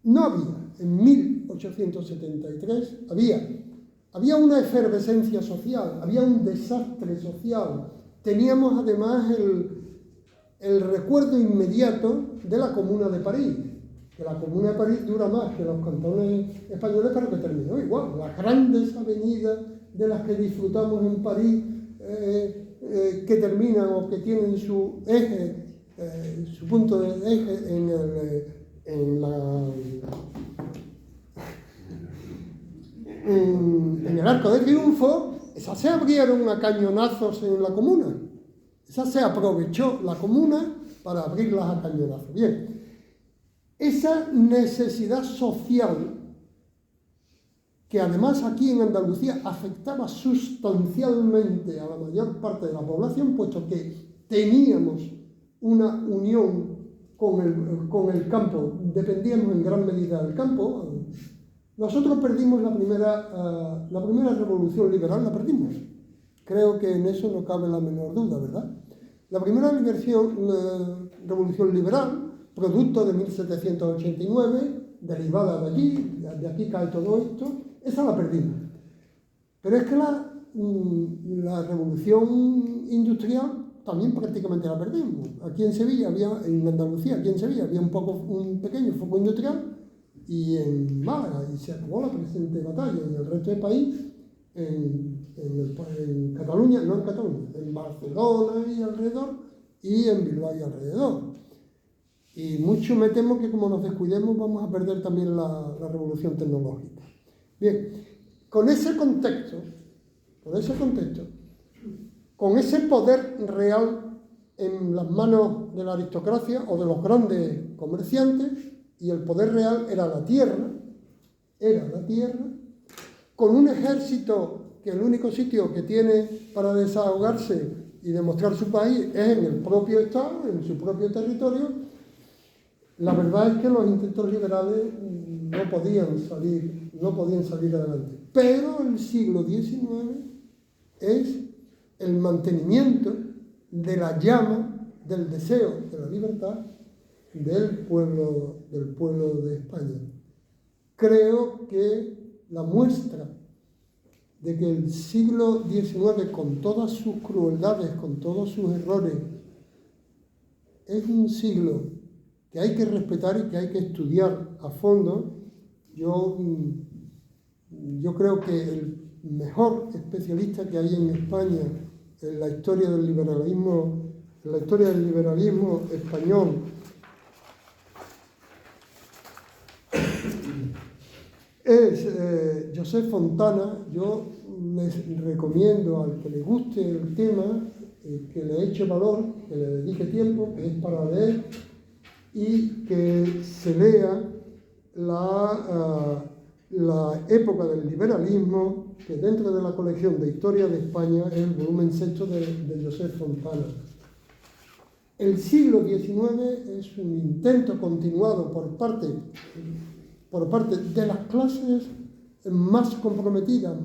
no había, en 1873, había una efervescencia social, había un desastre social. Teníamos además el recuerdo inmediato de la Comuna de París, que la Comuna de París dura más que los cantones españoles, pero que terminó igual. Las grandes avenidas de las que disfrutamos en París, que terminan o que tienen su eje, su punto de eje en el Arco de Triunfo, esas se abrieron a cañonazos en la Comuna. Esa se aprovechó la Comuna para abrirlas a cañonazos. Bien, esa necesidad social, que además aquí en Andalucía afectaba sustancialmente a la mayor parte de la población, puesto que teníamos una unión con el campo, dependíamos en gran medida del campo. Nosotros perdimos la primera revolución liberal, la perdimos. Creo que en eso no cabe la menor duda, ¿verdad? La primera revolución liberal, producto de 1789, derivada de allí, de aquí cae todo esto, esa la perdimos. Pero es que la revolución industrial también prácticamente la perdimos. Aquí en Sevilla en Andalucía, había un pequeño foco industrial, y en Málaga, y se acabó la presente batalla, y el resto del país, en Cataluña, no en Cataluña, en Barcelona y alrededor, y en Bilbao y alrededor. Y mucho me temo que como nos descuidemos vamos a perder también la revolución tecnológica. Bien, con ese contexto, con ese poder real en las manos de la aristocracia o de los grandes comerciantes, y el poder real era la tierra, con un ejército que el único sitio que tiene para desahogarse y demostrar su país es en el propio Estado, en su propio territorio. La verdad es que los intentos liberales no podían salir adelante. Pero el siglo XIX es el mantenimiento de la llama del deseo de la libertad del pueblo de España. Creo que la muestra de que el siglo XIX, con todas sus crueldades, con todos sus errores, es un siglo que hay que respetar y que hay que estudiar a fondo. Yo creo que el mejor especialista que hay en España en la historia del liberalismo español es Josep Fontana. Yo les recomiendo al que le guste el tema, que le eche valor, que le dedique tiempo, que es para leer y que se lea la época del liberalismo, que dentro de la colección de Historia de España es el volumen sexto de Josep Fontana. El siglo XIX es un intento continuado por parte de las clases más comprometidas,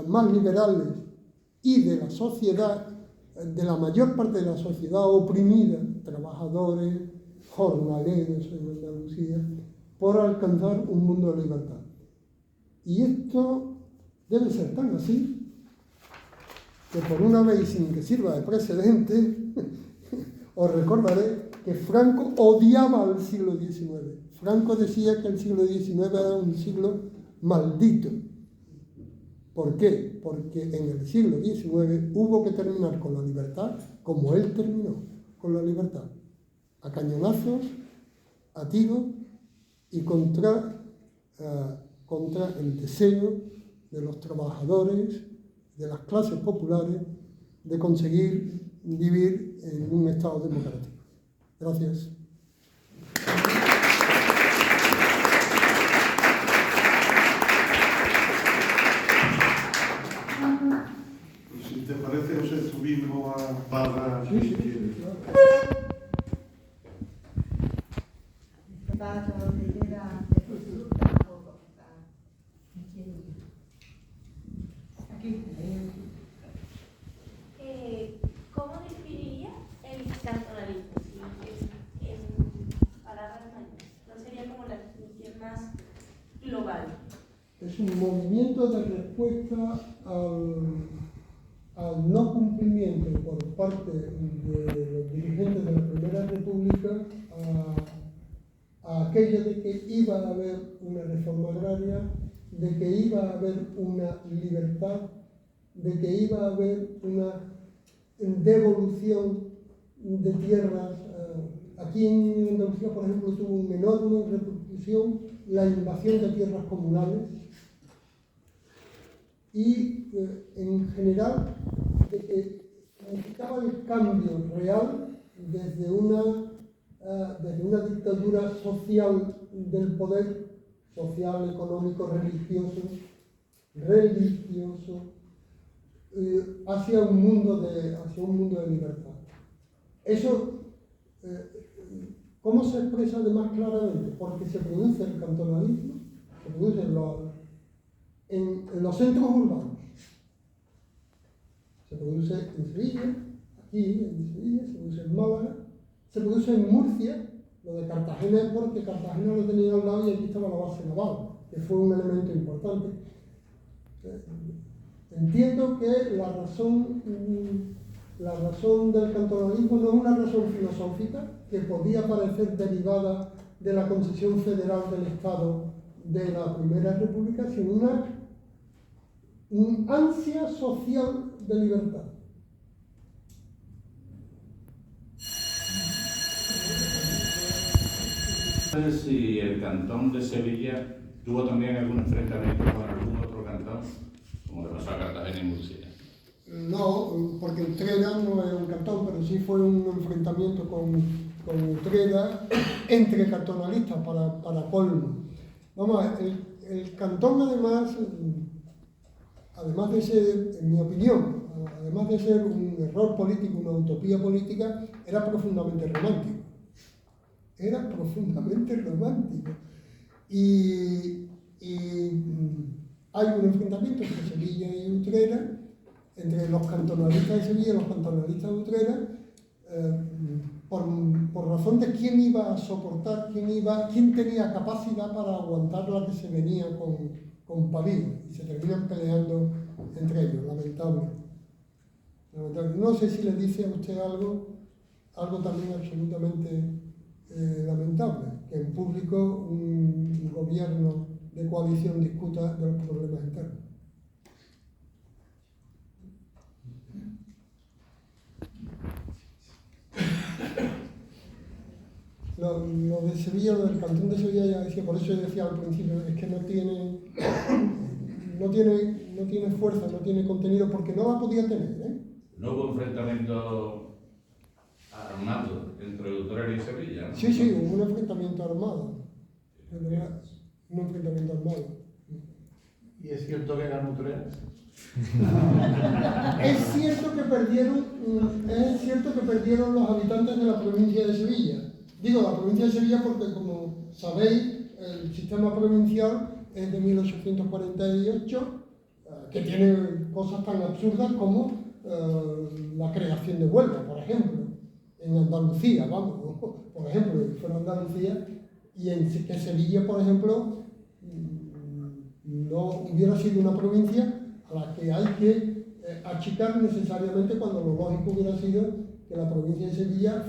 más liberales, y de la sociedad, de la mayor parte de la sociedad oprimida, trabajadores, jornaleros en Andalucía, por alcanzar un mundo de libertad. Y esto debe ser tan así que, por una vez y sin que sirva de precedente, os recordaré que Franco odiaba al siglo XIX. Franco decía que el siglo XIX era un siglo maldito. ¿Por qué? Porque en el siglo XIX hubo que terminar con la libertad como él terminó con la libertad. A cañonazos, a tiros y contra el deseo de los trabajadores, de las clases populares, de conseguir vivir en un Estado democrático. Gracias. Si te parece, José, subimos a Parra. Sí, sí, claro. ¿Cómo definiría el cantonalismo? En palabras mayores. ¿No sería como la definición más global? Es un movimiento de respuesta al no cumplimiento por parte de los dirigentes de la Primera República a aquello de que iba a haber una reforma agraria, de que iba a haber una libertad, de que iba a haber una devolución de tierras. Aquí en Andalucía, por ejemplo, tuvo una enorme repercusión la invasión de tierras comunales y, en general, de que significaba el cambio real desde una dictadura social del poder, social, económico, religioso, hacia un mundo de libertad. Eso, ¿cómo se expresa además claramente? Porque se produce el cantonalismo, se produce en los centros urbanos. Se produce en Sevilla, aquí en Sevilla, se produce en Málaga, se produce en Murcia. Lo de Cartagena es porque Cartagena lo tenía al lado y aquí estaba la base naval, que fue un elemento importante. Entiendo que la razón del cantonalismo no es una razón filosófica que podía parecer derivada de la concesión federal del Estado de la Primera República, sino una ansia social de libertad. No sé si el cantón de Sevilla tuvo también algún enfrentamiento con algún otro cantón, como le pasó a Cartagena y Murcia. No, porque Utrera no era un cantón, pero sí fue un enfrentamiento con Utrera entre cantonalistas para colmo. Vamos a ver, el cantón además de ser, en mi opinión, además de ser un error político, una utopía política, era profundamente romántico. Era profundamente romántico. Y hay un enfrentamiento entre Sevilla y Utrera, entre los cantonalistas de Sevilla y los cantonalistas de Utrera, por razón de quién iba a soportar, quién tenía capacidad para aguantar la que se venía con Pavía, y se terminan peleando entre ellos, lamentable. No sé si le dice a usted algo también absolutamente lamentable, que en público un gobierno de coalición discuta de los problemas internos. Lo de Sevilla, lo del cantón de Sevilla, ya decía, por eso yo decía al principio, es que no tiene fuerza, no tiene contenido, porque no la podía tener, ¿eh? ¿No hubo enfrentamiento armado entre Utrera y Sevilla, ¿no? Sí, sí, hubo un enfrentamiento armado. Un enfrentamiento armado. ¿Y es cierto que ganó Utrera? Es cierto que perdieron los habitantes de la provincia de Sevilla. Digo la provincia de Sevilla porque, como sabéis, el sistema provincial es de 1848, que tiene cosas tan absurdas como la creación de Huelva, por ejemplo, en Andalucía, vamos, por ejemplo, que fuera Andalucía, y que Sevilla, por ejemplo, no hubiera sido una provincia a la que hay que achicar necesariamente, cuando lo lógico hubiera sido que la provincia de Sevilla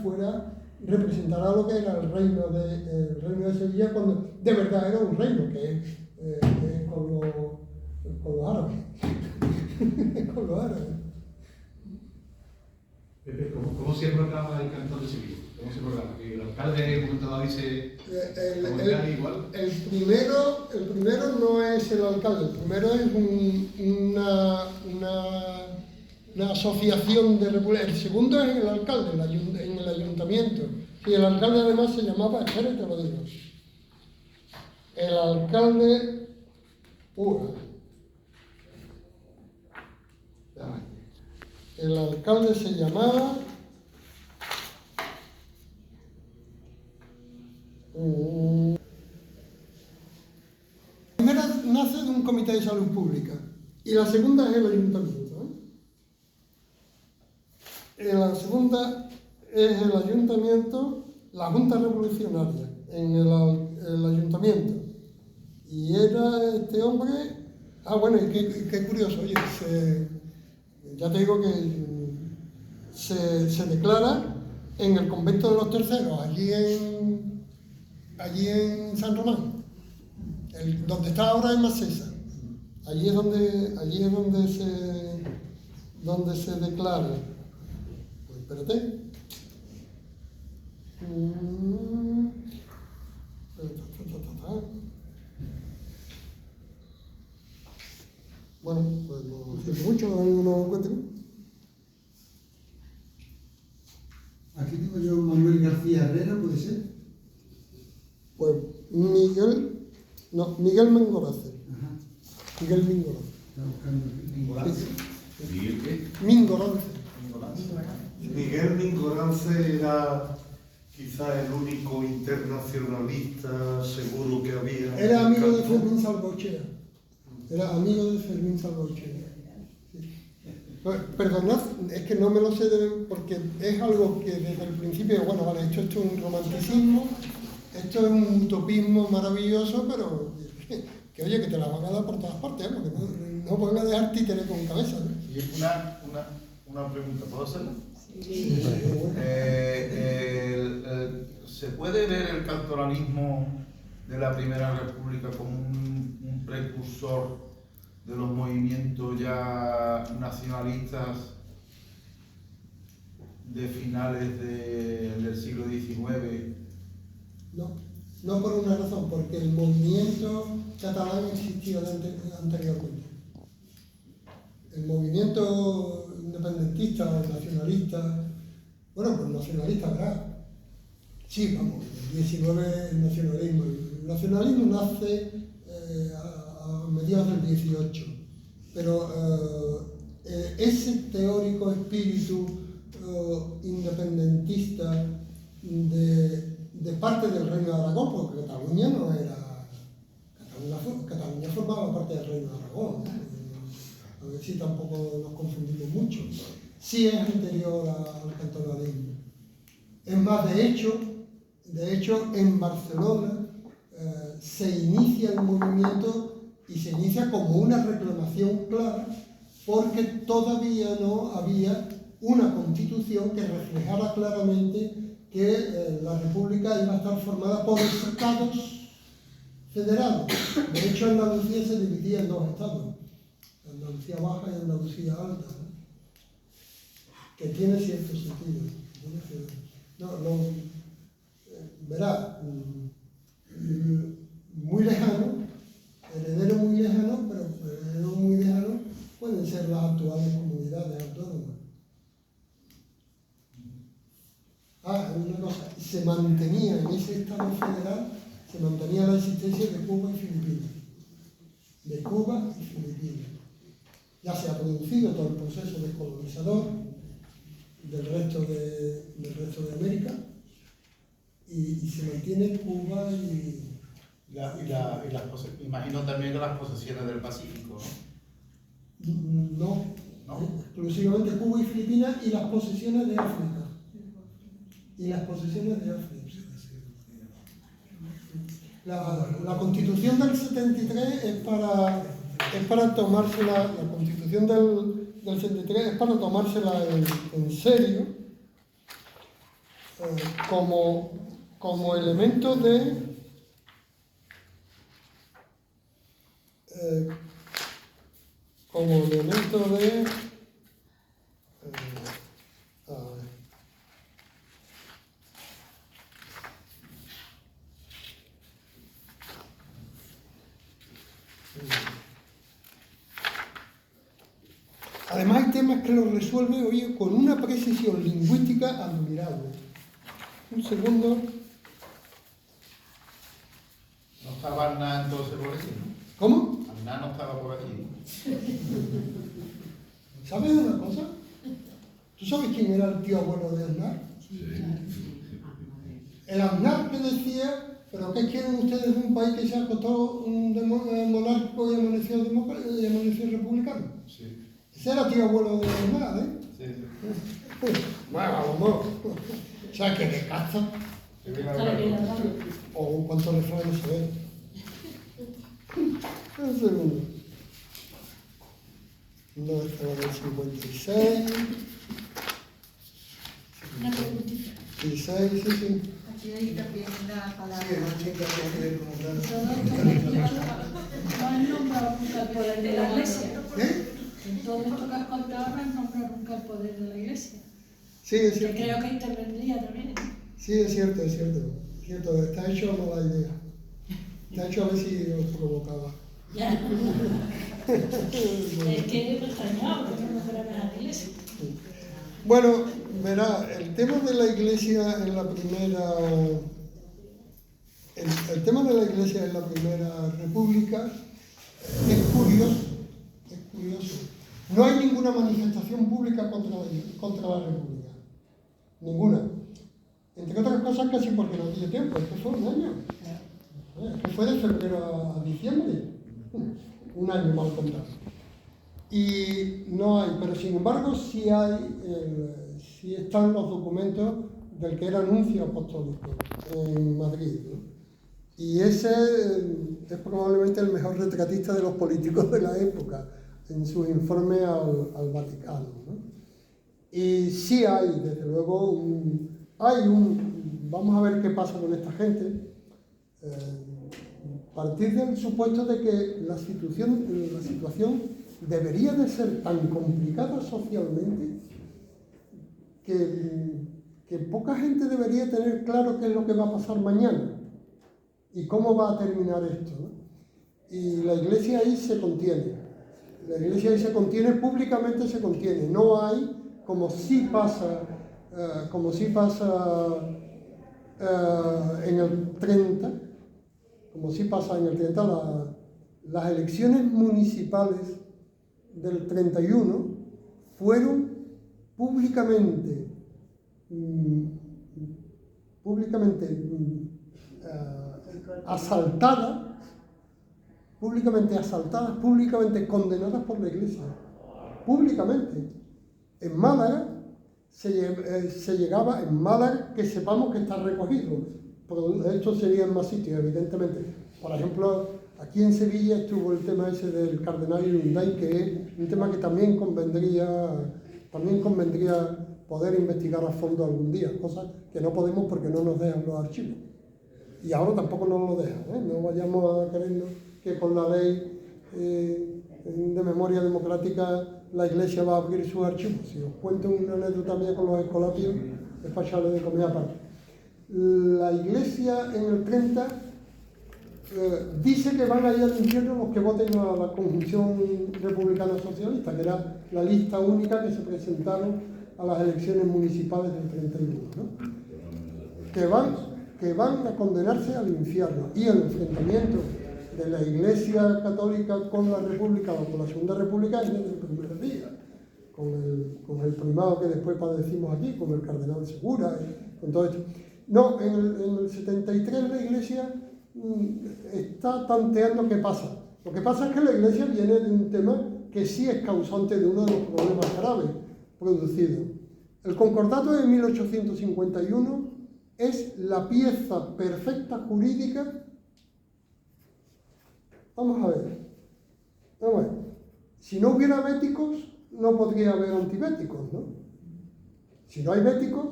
representara lo que era el reino de Sevilla, cuando de verdad era un reino, que es con los árabes. Con los árabes. Pepe, ¿cómo se programa el Cantón de Sevilla? ¿Cómo se programa? Que el alcalde comentaba, dice, igual. El primero no es el alcalde, el primero es una asociación de república. El segundo es el alcalde, en el ayuntamiento. Y el alcalde además se llamaba, espera, te lo digo. El alcalde... El alcalde se llamaba... La primera nace de un comité de salud pública y la segunda es el ayuntamiento. La segunda es el ayuntamiento, la Junta Revolucionaria, en el ayuntamiento. Y era este hombre... bueno, y qué curioso, oye, ya te digo que se declara en el convento de los terceros, allí en San Román, donde está ahora en Macesa. Allí es donde se declara. Pues espérate. Bueno, pues no siento mucho, no encuentro. Aquí tengo yo Manuel García Herrera, ¿puede ser? Pues Miguel Mingorace. Ajá. Miguel Mingorace. Está buscando Mingolance. ¿Miguel qué? Mingorace. Miguel Mingorance era quizá el único internacionalista seguro que había. Era amigo de Fermín Salvochea. Era amigo de Fermín Salvochea. Sí. Perdonad, es que no me lo sé porque es algo que desde el principio, bueno, vale, esto es un romanticismo, esto es un utopismo maravilloso, pero que oye, que te la van a dar por todas partes, porque no van a dejar títere con cabeza, ¿no? Y una pregunta, ¿puedo hacerla? Sí. ¿Se puede ver el cantoralismo de la Primera República como un precursor de los movimientos ya nacionalistas de finales del siglo XIX? No por una razón, porque el movimiento catalán existía anteriormente. El movimiento independentista o nacionalista, bueno, pues nacionalista, ¿verdad? Sí, vamos, el 19 el nacionalismo. El nacionalismo nace a mediados del 18, pero ese teórico espíritu independentista de parte del Reino de Aragón, porque Cataluña no era... Cataluña formaba parte del Reino de Aragón, ¿no? A ver si tampoco nos confundimos mucho. Sí es anterior al cantonalismo. Es más, de hecho en Barcelona se inicia el movimiento y se inicia como una reclamación clara, porque todavía no había una constitución que reflejara claramente que la República iba a estar formada por estados federados. De hecho, Andalucía se dividía en dos estados, Andalucía Baja y Andalucía Alta, ¿no? Que tiene cierto sentido. Verá, muy lejano, heredero muy lejano, pero heredero muy lejano pueden ser las actuales comunidades autónomas. una cosa, se mantenía en ese Estado federal, se mantenía la existencia de Cuba y Filipinas. De Cuba y Filipinas. Ya se ha producido todo el proceso descolonizador del resto de América y se mantiene Cuba y imagino también que las posesiones del Pacífico, ¿no? No, exclusivamente Cuba y Filipinas y las posesiones de África. La Constitución del 73 es para tomársela, la Constitución del 73 es para tomársela en serio como elemento de además hay temas que lo resuelve hoy con una precisión lingüística admirable. Un segundo. No estaba Aznar entonces por aquí, ¿no? ¿Cómo? Aznar no estaba por aquí. ¿Sabes una cosa? ¿Tú sabes quién era el tío abuelo de Aznar? Sí. El Aznar que decía, ¿pero qué quieren ustedes de un país que se acostó monárquico y amaneció republicano? Sí. Ese era tío abuelo de Aznar, ¿eh? Sí. Bueno, vamos. ¿Sabes qué? ¿Qué caza? O cuántos refranes se ven. Un segundo. No, estaba en el 56. Una preguntita. 56, sí. Aquí hay también una palabra. Sí, una chica que quiere preguntar. No han nombrado nunca el poder de la Iglesia. ¿Eh? En todo esto que has contado no han nombrado nunca el poder de la Iglesia. Sí, es Que cierto. creo que intervendría también. Sí, es cierto, es cierto. Cierto, está hecho a mala idea. Está hecho a ver si os provocaba. Ya. Es que me extrañaba que no nombraran a la Iglesia. Bueno, verá, el tema de la Iglesia en la primera... El tema de la Iglesia en la Primera República es curioso. Es curioso. No hay ninguna manifestación pública contra la República. Ninguna. Entre otras cosas casi porque no tiene tiempo, es que fue un año. Es que fue de febrero a diciembre. Un año mal contado. Y no hay, pero sin embargo sí están los documentos del que era nuncio apostólico en Madrid, ¿no? Y ese es probablemente el mejor retratista de los políticos de la época en su informe al Vaticano, ¿no? Y sí hay, desde luego, vamos a ver qué pasa con esta gente, partir del supuesto de que la situación debería de ser tan complicada socialmente que poca gente debería tener claro qué es lo que va a pasar mañana y cómo va a terminar esto, ¿no? Y la Iglesia ahí se contiene. La Iglesia ahí se contiene, públicamente se contiene. No hay, como sí pasa en el 30, las elecciones municipales del 31 fueron públicamente asaltadas, públicamente condenadas por la Iglesia, públicamente. En Málaga se llegaba, en Málaga, que sepamos que está recogido, pero esto sería en más sitios, evidentemente. Por ejemplo, aquí en Sevilla estuvo el tema ese del cardenal Lunday, que es un tema que también convendría poder investigar a fondo algún día, cosa que no podemos porque no nos dejan los archivos. Y ahora tampoco nos lo dejan, ¿eh? No vayamos a creernos que por la ley de memoria democrática la Iglesia va a abrir sus archivos. Si os cuento una anécdota mía con los escolapios, es para echarle de comida aparte. La Iglesia en el 30 dice que van a ir al infierno los que voten a la Conjunción Republicana Socialista, que era la lista única que se presentaron a las elecciones municipales del 31, ¿no? que van a condenarse al infierno. Y el enfrentamiento de la Iglesia Católica con la República o con la Segunda República es desde el primer día, con el primado que después padecimos aquí, con el cardenal Segura, con todo esto. No, en el 73 la Iglesia está tanteando qué pasa. Lo que pasa es que la Iglesia viene de un tema que sí es causante de uno de los problemas graves producidos. El Concordato de 1851 es la pieza perfecta jurídica. Vamos a ver. Si no hubiera béticos, no podría haber antibéticos, ¿no? Si no hay béticos,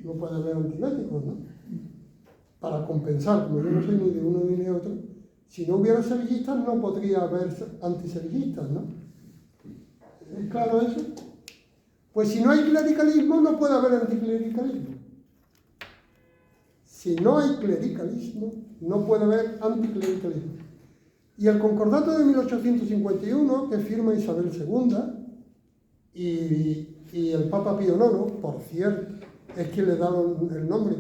no puede haber antibéticos, ¿no? Para compensar, como yo no soy ni de uno ni de otro, si no hubiera sevillistas, no podría haber antisevillistas, ¿no? ¿Es claro eso? Pues si no hay clericalismo, no puede haber anticlericalismo. Si no hay clericalismo, no puede haber anticlericalismo. Y el Concordato de 1851, que firma Isabel II, y el Papa Pío IX, por cierto, es quien le da el nombre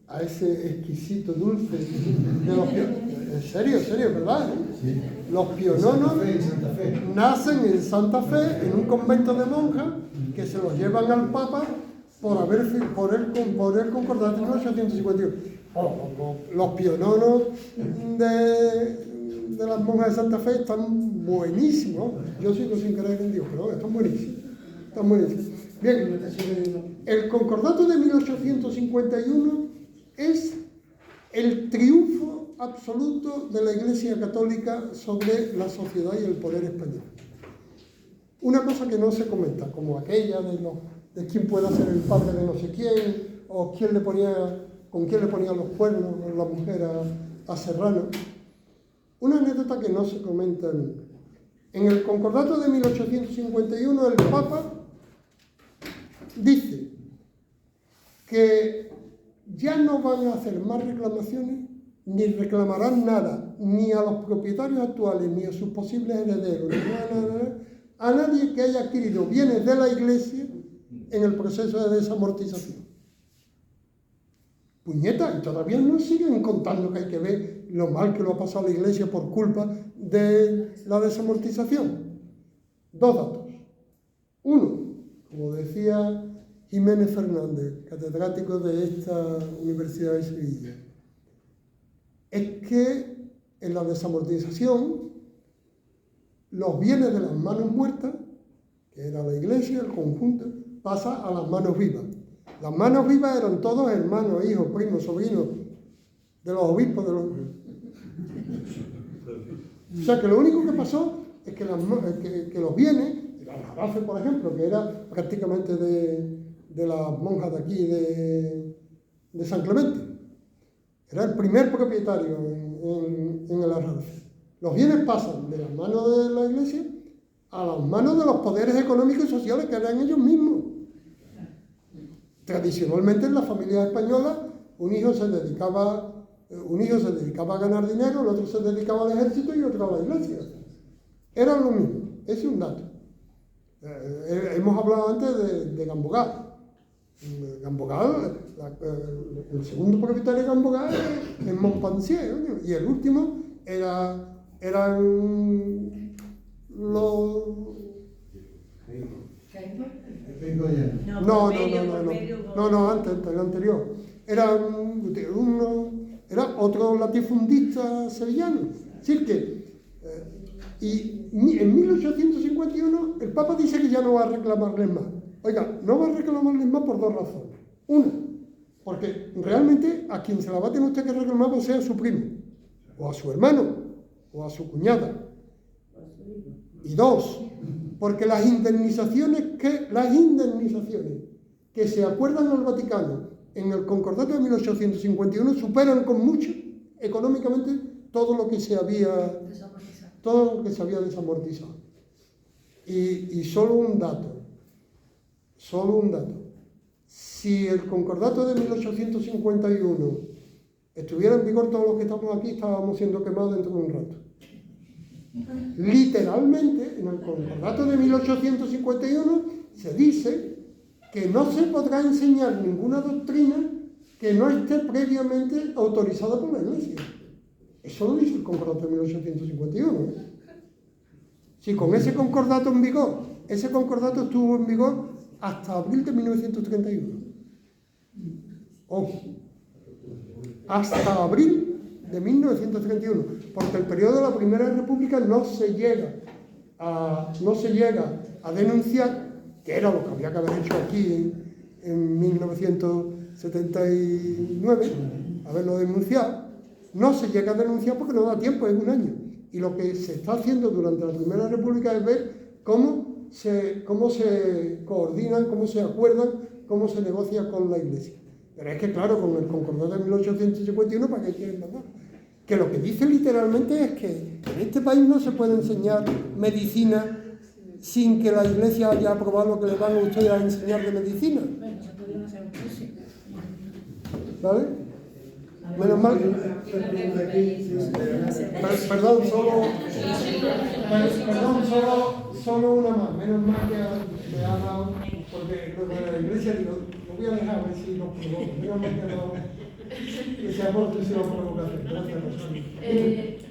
a ese exquisito dulce de los En serio, ¿verdad? Sí. Los piononos nacen en Santa Fe, en un convento de monjas, que se los llevan al Papa por el Concordato de 1851. Los piononos de las monjas de Santa Fe están buenísimos. Yo sigo sin creer en Dios, pero están buenísimos. Bien, el Concordato de 1851 es el triunfo absoluto de la Iglesia Católica sobre la sociedad y el poder español. Una cosa que no se comenta, como aquella de quién puede ser el padre de no sé quién, o con quién le ponía los cuernos a la mujer a Serrano. Una anécdota que no se comenta nunca. En el Concordato de 1851 el Papa dice que ya no van a hacer más reclamaciones, ni reclamarán nada, ni a los propietarios actuales, ni a sus posibles herederos, ni a nadie que haya adquirido bienes de la Iglesia en el proceso de desamortización. Puñeta, y todavía nos siguen contando que hay que ver lo mal que lo ha pasado a la Iglesia por culpa de la desamortización. Dos datos. Uno, como decía Jiménez Fernández, catedrático de esta Universidad de Sevilla, es que en la desamortización los bienes de las manos muertas, que era la Iglesia, el conjunto, pasa a las manos vivas. Las manos vivas eran todos hermanos, hijos, primos, sobrinos de los obispos. O sea que lo único que pasó es que los bienes, la Jarafe, por ejemplo, que era prácticamente de las monjas de aquí, de San Clemente, era el primer propietario en el Arrance. Los bienes pasan de las manos de la Iglesia a las manos de los poderes económicos y sociales que eran ellos mismos. Tradicionalmente en las familias españolas un hijo se dedicaba a ganar dinero, el otro se dedicaba al ejército y otro a la Iglesia. Eran lo mismo. Ese es un dato. Hemos hablado antes de Gambogal. Gambogal, el segundo propietario de Gambogal es Montpensier, y el último eran los... No, antes, el anterior. Era otro latifundista sevillano. Es decir que, y en 1851 el Papa dice que ya no va a reclamarles más. Oiga, no va a reclamarles más por dos razones. Una, porque realmente a quien se la va a tener usted que reclamar va a ser a su primo, o a su hermano, o a su cuñada. Y dos, porque las indemnizaciones que se acuerdan al Vaticano en el Concordato de 1851 superan con mucho económicamente todo lo que se había desamortizado. Y solo un dato. Si el Concordato de 1851 estuviera en vigor, todos los que estamos aquí estábamos siendo quemados dentro de un rato. Literalmente, en el Concordato de 1851 se dice que no se podrá enseñar ninguna doctrina que no esté previamente autorizada por la Iglesia. Eso lo dice el concordato de 1851. Si con ese concordato en vigor, ese concordato estuvo en vigor hasta abril de 1931. Ojo, hasta abril de 1931, porque el periodo de la Primera República no se llega a denunciar, que era lo que había que haber hecho aquí en 1979, haberlo denunciado. No se llega a denunciar porque no da tiempo, es un año. Y lo que se está haciendo durante la Primera República es ver cómo se coordinan, cómo se acuerdan, cómo se negocia con la Iglesia. Pero es que, claro, con el concordato de 1851, ¿para qué quieren mandar? Que lo que dice literalmente es que en este país no se puede enseñar medicina sin que la Iglesia haya aprobado lo que le van a ustedes a enseñar de medicina. Bueno, se podrían hacer un curso. ¿Vale? Menos mal. Perdón, solo una más. Menos mal que me ha dado, porque lo de la Iglesia digo, lo voy a dejar a ver si lo provoco. Menos mal que se aporte si lo provocación. Gracias, Rosario.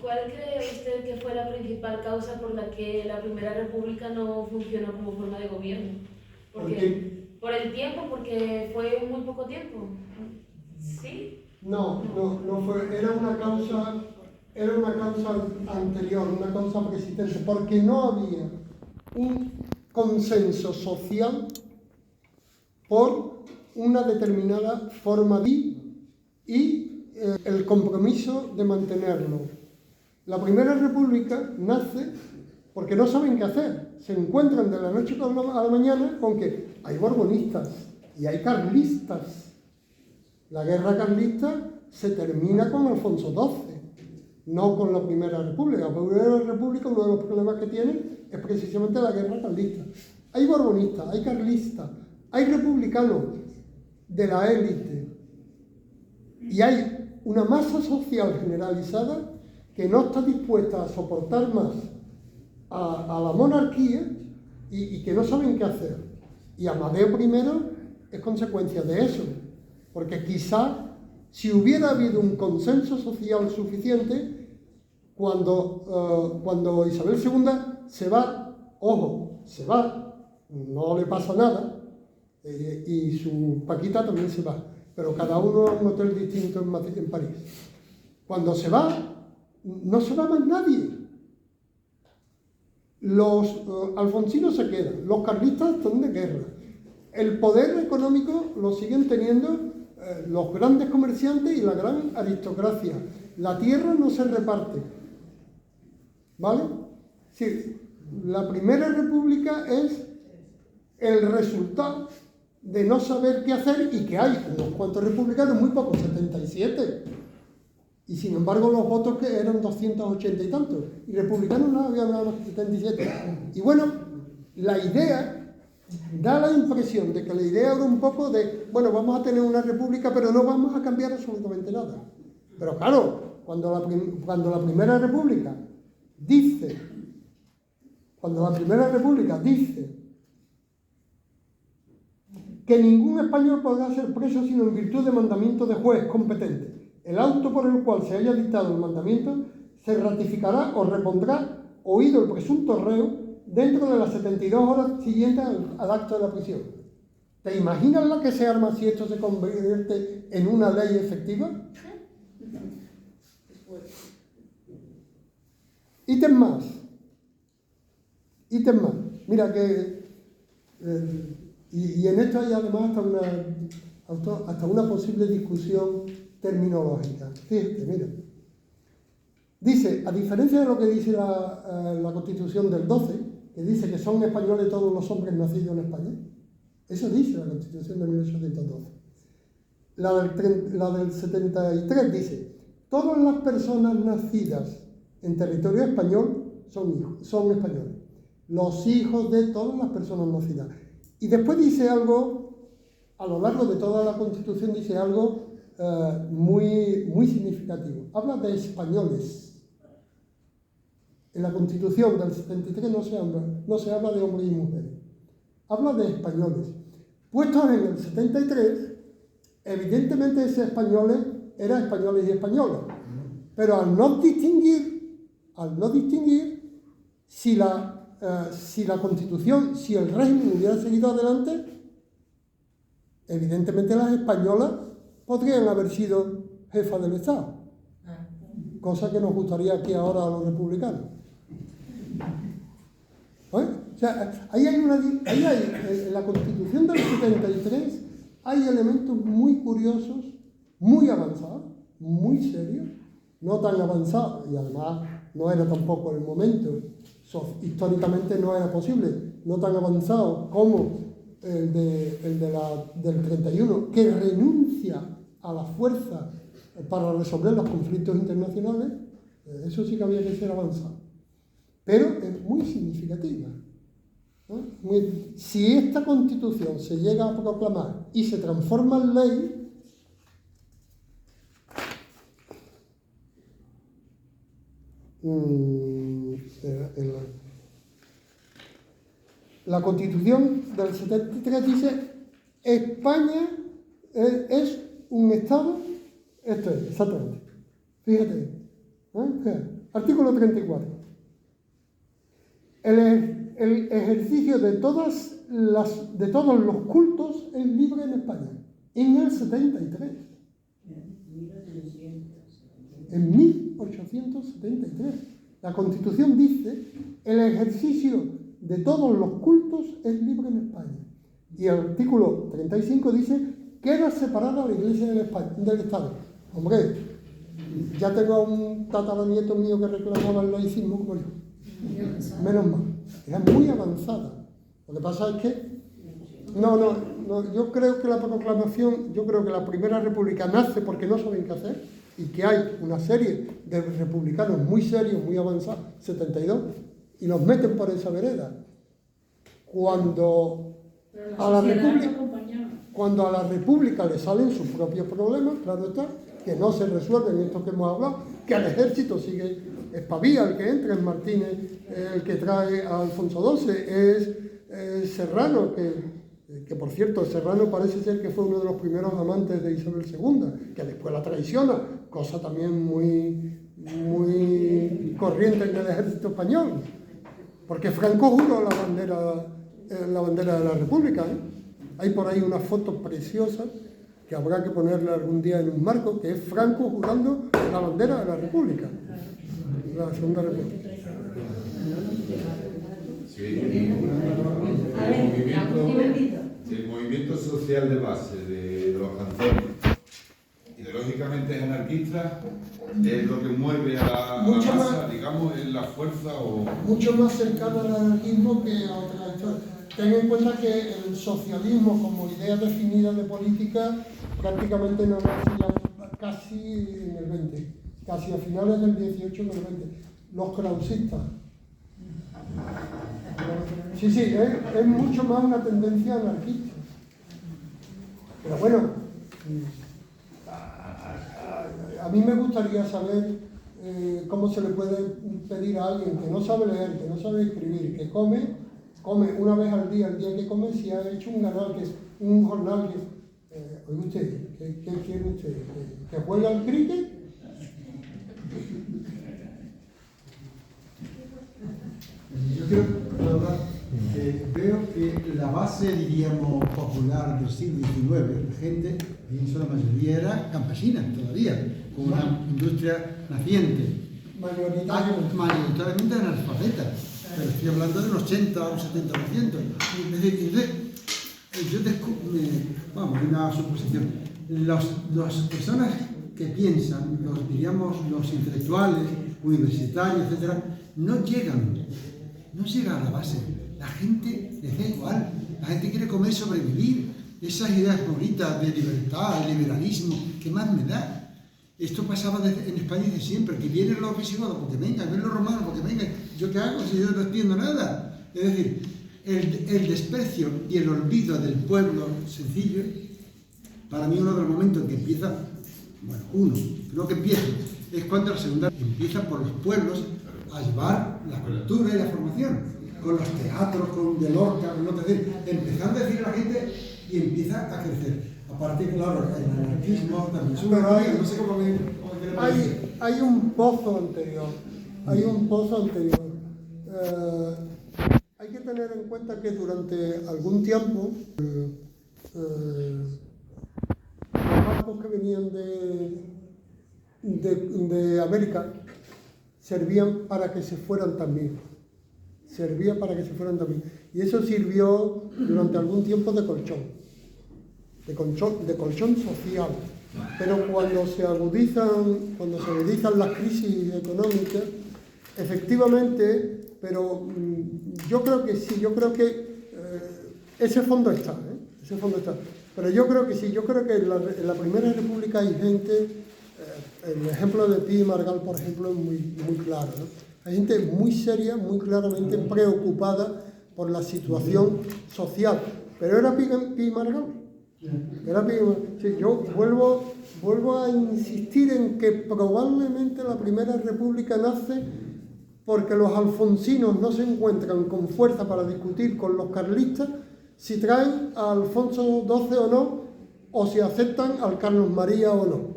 ¿Cuál cree usted que fue la principal causa por la que la Primera República no funcionó como forma de gobierno? Por el tiempo, porque fue muy poco tiempo. ¿Sí? No fue, era una causa anterior, una causa preexistente, porque no había un consenso social por una determinada forma de vida y el compromiso de mantenerlo. La Primera República nace porque no saben qué hacer. Se encuentran de la noche a la mañana con que hay borbonistas y hay carlistas. La guerra carlista se termina con Alfonso XII, no con la Primera República. La Primera República, uno de los problemas que tiene es precisamente la guerra carlista. Hay borbonistas, hay carlistas, hay republicanos de la élite y hay una masa social generalizada que no está dispuesta a soportar más a la monarquía y que no saben qué hacer. Y Amadeo I es consecuencia de eso. Porque quizá, si hubiera habido un consenso social suficiente, cuando Isabel II se va, ojo, se va, no le pasa nada, y su Paquita también se va, pero cada uno a un hotel distinto en París. Cuando se va, no se va más nadie. Los alfonsinos se quedan, los carlistas están de guerra. El poder económico lo siguen teniendo los grandes comerciantes y la gran aristocracia. La tierra no se reparte. ¿Vale? Sí, la Primera República es el resultado de no saber qué hacer y que hay unos cuantos republicanos, muy pocos, 77. Y sin embargo los votos que eran 280 y tantos. Y republicanos no había nada más que 77. Y bueno, la idea da la impresión de que la idea era un poco de, bueno, vamos a tener una república, pero no vamos a cambiar absolutamente nada. Pero claro, cuando la Primera República dice que ningún español podrá ser preso sino en virtud de mandamiento de juez competente, el auto por el cual se haya dictado el mandamiento se ratificará o repondrá oído el presunto reo dentro de las 72 horas siguientes al acto de la prisión. ¿Te imaginas la que se arma si esto se convierte en una ley efectiva? Ítem más. Mira que... y en esto hay además hasta una posible discusión terminológica. Fíjate, mira. Dice, a diferencia de lo que dice la Constitución del 12, que dice que son españoles todos los hombres nacidos en España, eso dice la Constitución de 1812. La del 73 dice, todas las personas nacidas en territorio español son españoles. Los hijos de todas las personas nacidas. Y después dice algo, a lo largo de toda la Constitución dice algo muy significativo. Habla de españoles. En la Constitución del 73 no se habla de hombres y mujeres. Habla de españoles. Puestos en el 73, evidentemente ese españoles eran españoles y españolas, pero al no distinguir si la Constitución, si el régimen hubiera seguido adelante, evidentemente las españolas podrían haber sido jefas del Estado, cosa que nos gustaría aquí ahora a los republicanos. O sea, en la Constitución del 73 hay elementos muy curiosos, muy avanzados, muy serios, no tan avanzados, y además no era tampoco el momento, históricamente no era posible, no tan avanzados como el del 31, que renuncia a la fuerza para resolver los conflictos internacionales. Eso sí que había que ser avanzado. Pero es muy significativa, ¿no? Si esta Constitución se llega a proclamar y se transforma en ley, la Constitución del 73 dice: España es un Estado. Esto es, exactamente. Fíjate. Artículo 34. El ejercicio de todos los cultos es libre en España. En el 73. En 1873. La Constitución dice: el ejercicio de todos los cultos es libre en España. Y el artículo 35 dice: queda separada la Iglesia del Estado. Hombre, ya tengo a un tataranieto mío que reclamaba el laicismo como yo. Menos mal. Era muy avanzada. Lo que pasa es que yo creo que la proclamación, yo creo que la Primera República nace porque no saben qué hacer, y que hay una serie de republicanos muy serios, muy avanzados, 72, y los meten por esa vereda. Cuando a la República le salen sus propios problemas, claro está, que no se resuelven estos que hemos hablado, que el ejército sigue, es Pavía el que entra, es Martínez el que trae a Alfonso XII, es Serrano, que por cierto, Serrano parece ser que fue uno de los primeros amantes de Isabel II, que después la traiciona, cosa también muy corriente en el ejército español, porque Franco juró la bandera de la República, ¿eh? Hay por ahí una foto preciosa que habrá que ponerla algún día en un marco, que es Franco jurando la bandera de la República, la Segunda República. Sí, el movimiento social de base de los cantones, ideológicamente es anarquista, es lo que mueve a la masa, digamos, es la fuerza o... Mucho más cercano al anarquismo que a otras historias. Ten en cuenta que el socialismo como idea definida de política prácticamente no nace ya casi en el 20, casi a finales del 18 en el 20. Los krausistas. Sí, es mucho más una tendencia anarquista. Pero bueno, a mí me gustaría saber cómo se le puede pedir a alguien que no sabe leer, que no sabe escribir, que come una vez al día, el día que come, si ha hecho un jornal que... oye usted, ¿qué quiere usted? ¿Que juegue al cricket? Yo creo que la base, diríamos, popular del siglo XIX, la gente, pienso la mayoría, era campesina todavía, con una industria naciente. Mayoritariamente analfabeta, pero estoy hablando del 80 o un 70%. Es decir, una suposición. Las personas que piensan, los intelectuales, universitarios, etc., no llegan a la base. La gente les da igual. La gente quiere comer y sobrevivir. Esas ideas bonitas de libertad, de liberalismo, ¿qué más me da? Esto pasaba en España desde siempre, que vienen los visigodos porque vengan, vienen los romanos porque vengan. ¿Yo qué hago si yo no entiendo nada? Es decir, el desprecio y el olvido del pueblo sencillo, para mí uno de los momentos en que empieza, es cuando la segunda empieza por los pueblos a llevar la cultura y la formación, con los teatros, con de Lorca, empezando a decir a la gente y empieza a crecer. Aparte, claro, el anarquismo también sube. Pero No sé cómo hay un pozo anterior. Hay un pozo anterior. Hay que tener en cuenta que durante algún tiempo los barcos que venían de América servían para que se fueran también. Y eso sirvió durante algún tiempo de colchón social. Pero cuando se agudizan las crisis económicas, efectivamente, pero yo creo que sí, ese fondo está. Pero yo creo que sí, yo creo que en la Primera República hay gente, el ejemplo de Pi y Margall, por ejemplo, es muy claro, ¿no? Hay gente muy seria, muy claramente preocupada por la situación social. Pero era Pi y Margall. Sí, yo vuelvo a insistir en que probablemente la Primera República nace porque los alfonsinos no se encuentran con fuerza para discutir con los carlistas si traen a Alfonso XII o no, o si aceptan al Carlos María o no.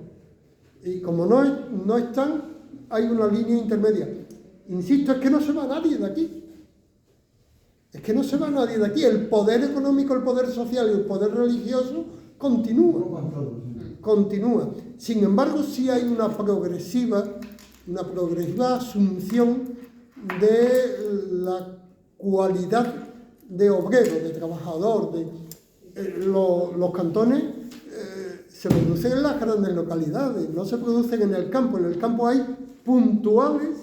Y como no están, hay una línea intermedia. Insisto, es que no se va nadie de aquí. El poder económico, el poder social y el poder religioso continúa. Sin embargo, sí hay una progresiva asunción de la cualidad de obrero, de trabajador. Los cantones se producen en las grandes localidades, no se producen en el campo. En el campo hay puntuales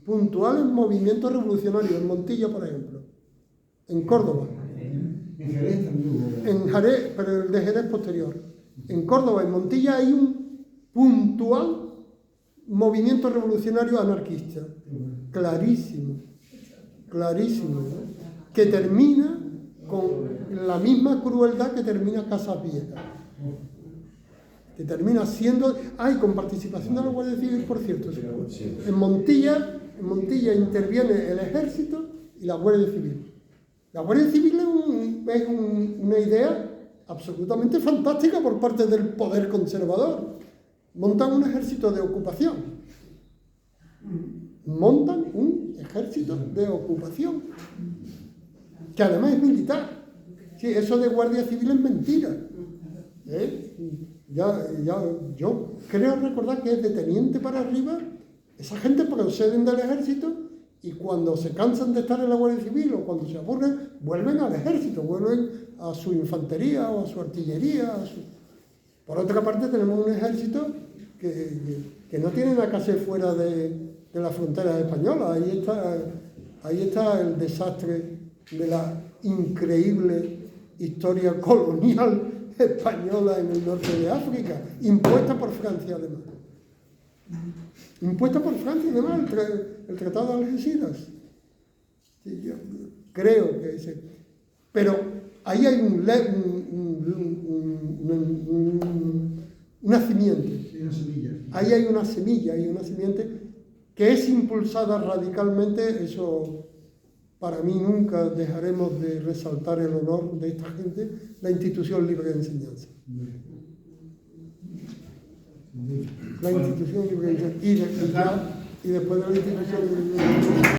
movimientos revolucionarios. En Montilla, por ejemplo. En Córdoba. En Jerez también. En Jerez, pero el de Jerez posterior. En Córdoba, en Montilla, hay un puntual movimiento revolucionario anarquista. Clarísimo, ¿no? Que termina con la misma crueldad que termina Casas Viejas. Que termina siendo... con participación de la Guardia Civil, por cierto. En Montilla interviene el Ejército y la Guardia Civil. La Guardia Civil es una idea absolutamente fantástica por parte del poder conservador. Montan un ejército de ocupación. Que además es militar. Sí, eso de Guardia Civil es mentira. Yo creo recordar que es de teniente para arriba. Esa gente proceden del ejército y cuando se cansan de estar en la Guardia Civil o cuando se aburren, vuelven al ejército, vuelven a su infantería o a su artillería. Por otra parte, tenemos un ejército que no tiene nada que hacer fuera de las fronteras españolas. Ahí está el desastre de la increíble historia colonial española en el norte de África, impuesta por Francia además. El Tratado de Algeciras. Sí, yo creo que ese. Pero ahí hay una simiente. Sí, una semilla. Ahí hay una simiente que es impulsada radicalmente. Eso, para mí, nunca dejaremos de resaltar el honor de esta gente, la Institución Libre de Enseñanza. La Institución Libre de Enseñanza. Y después de la Institución Libre de Enseñanza.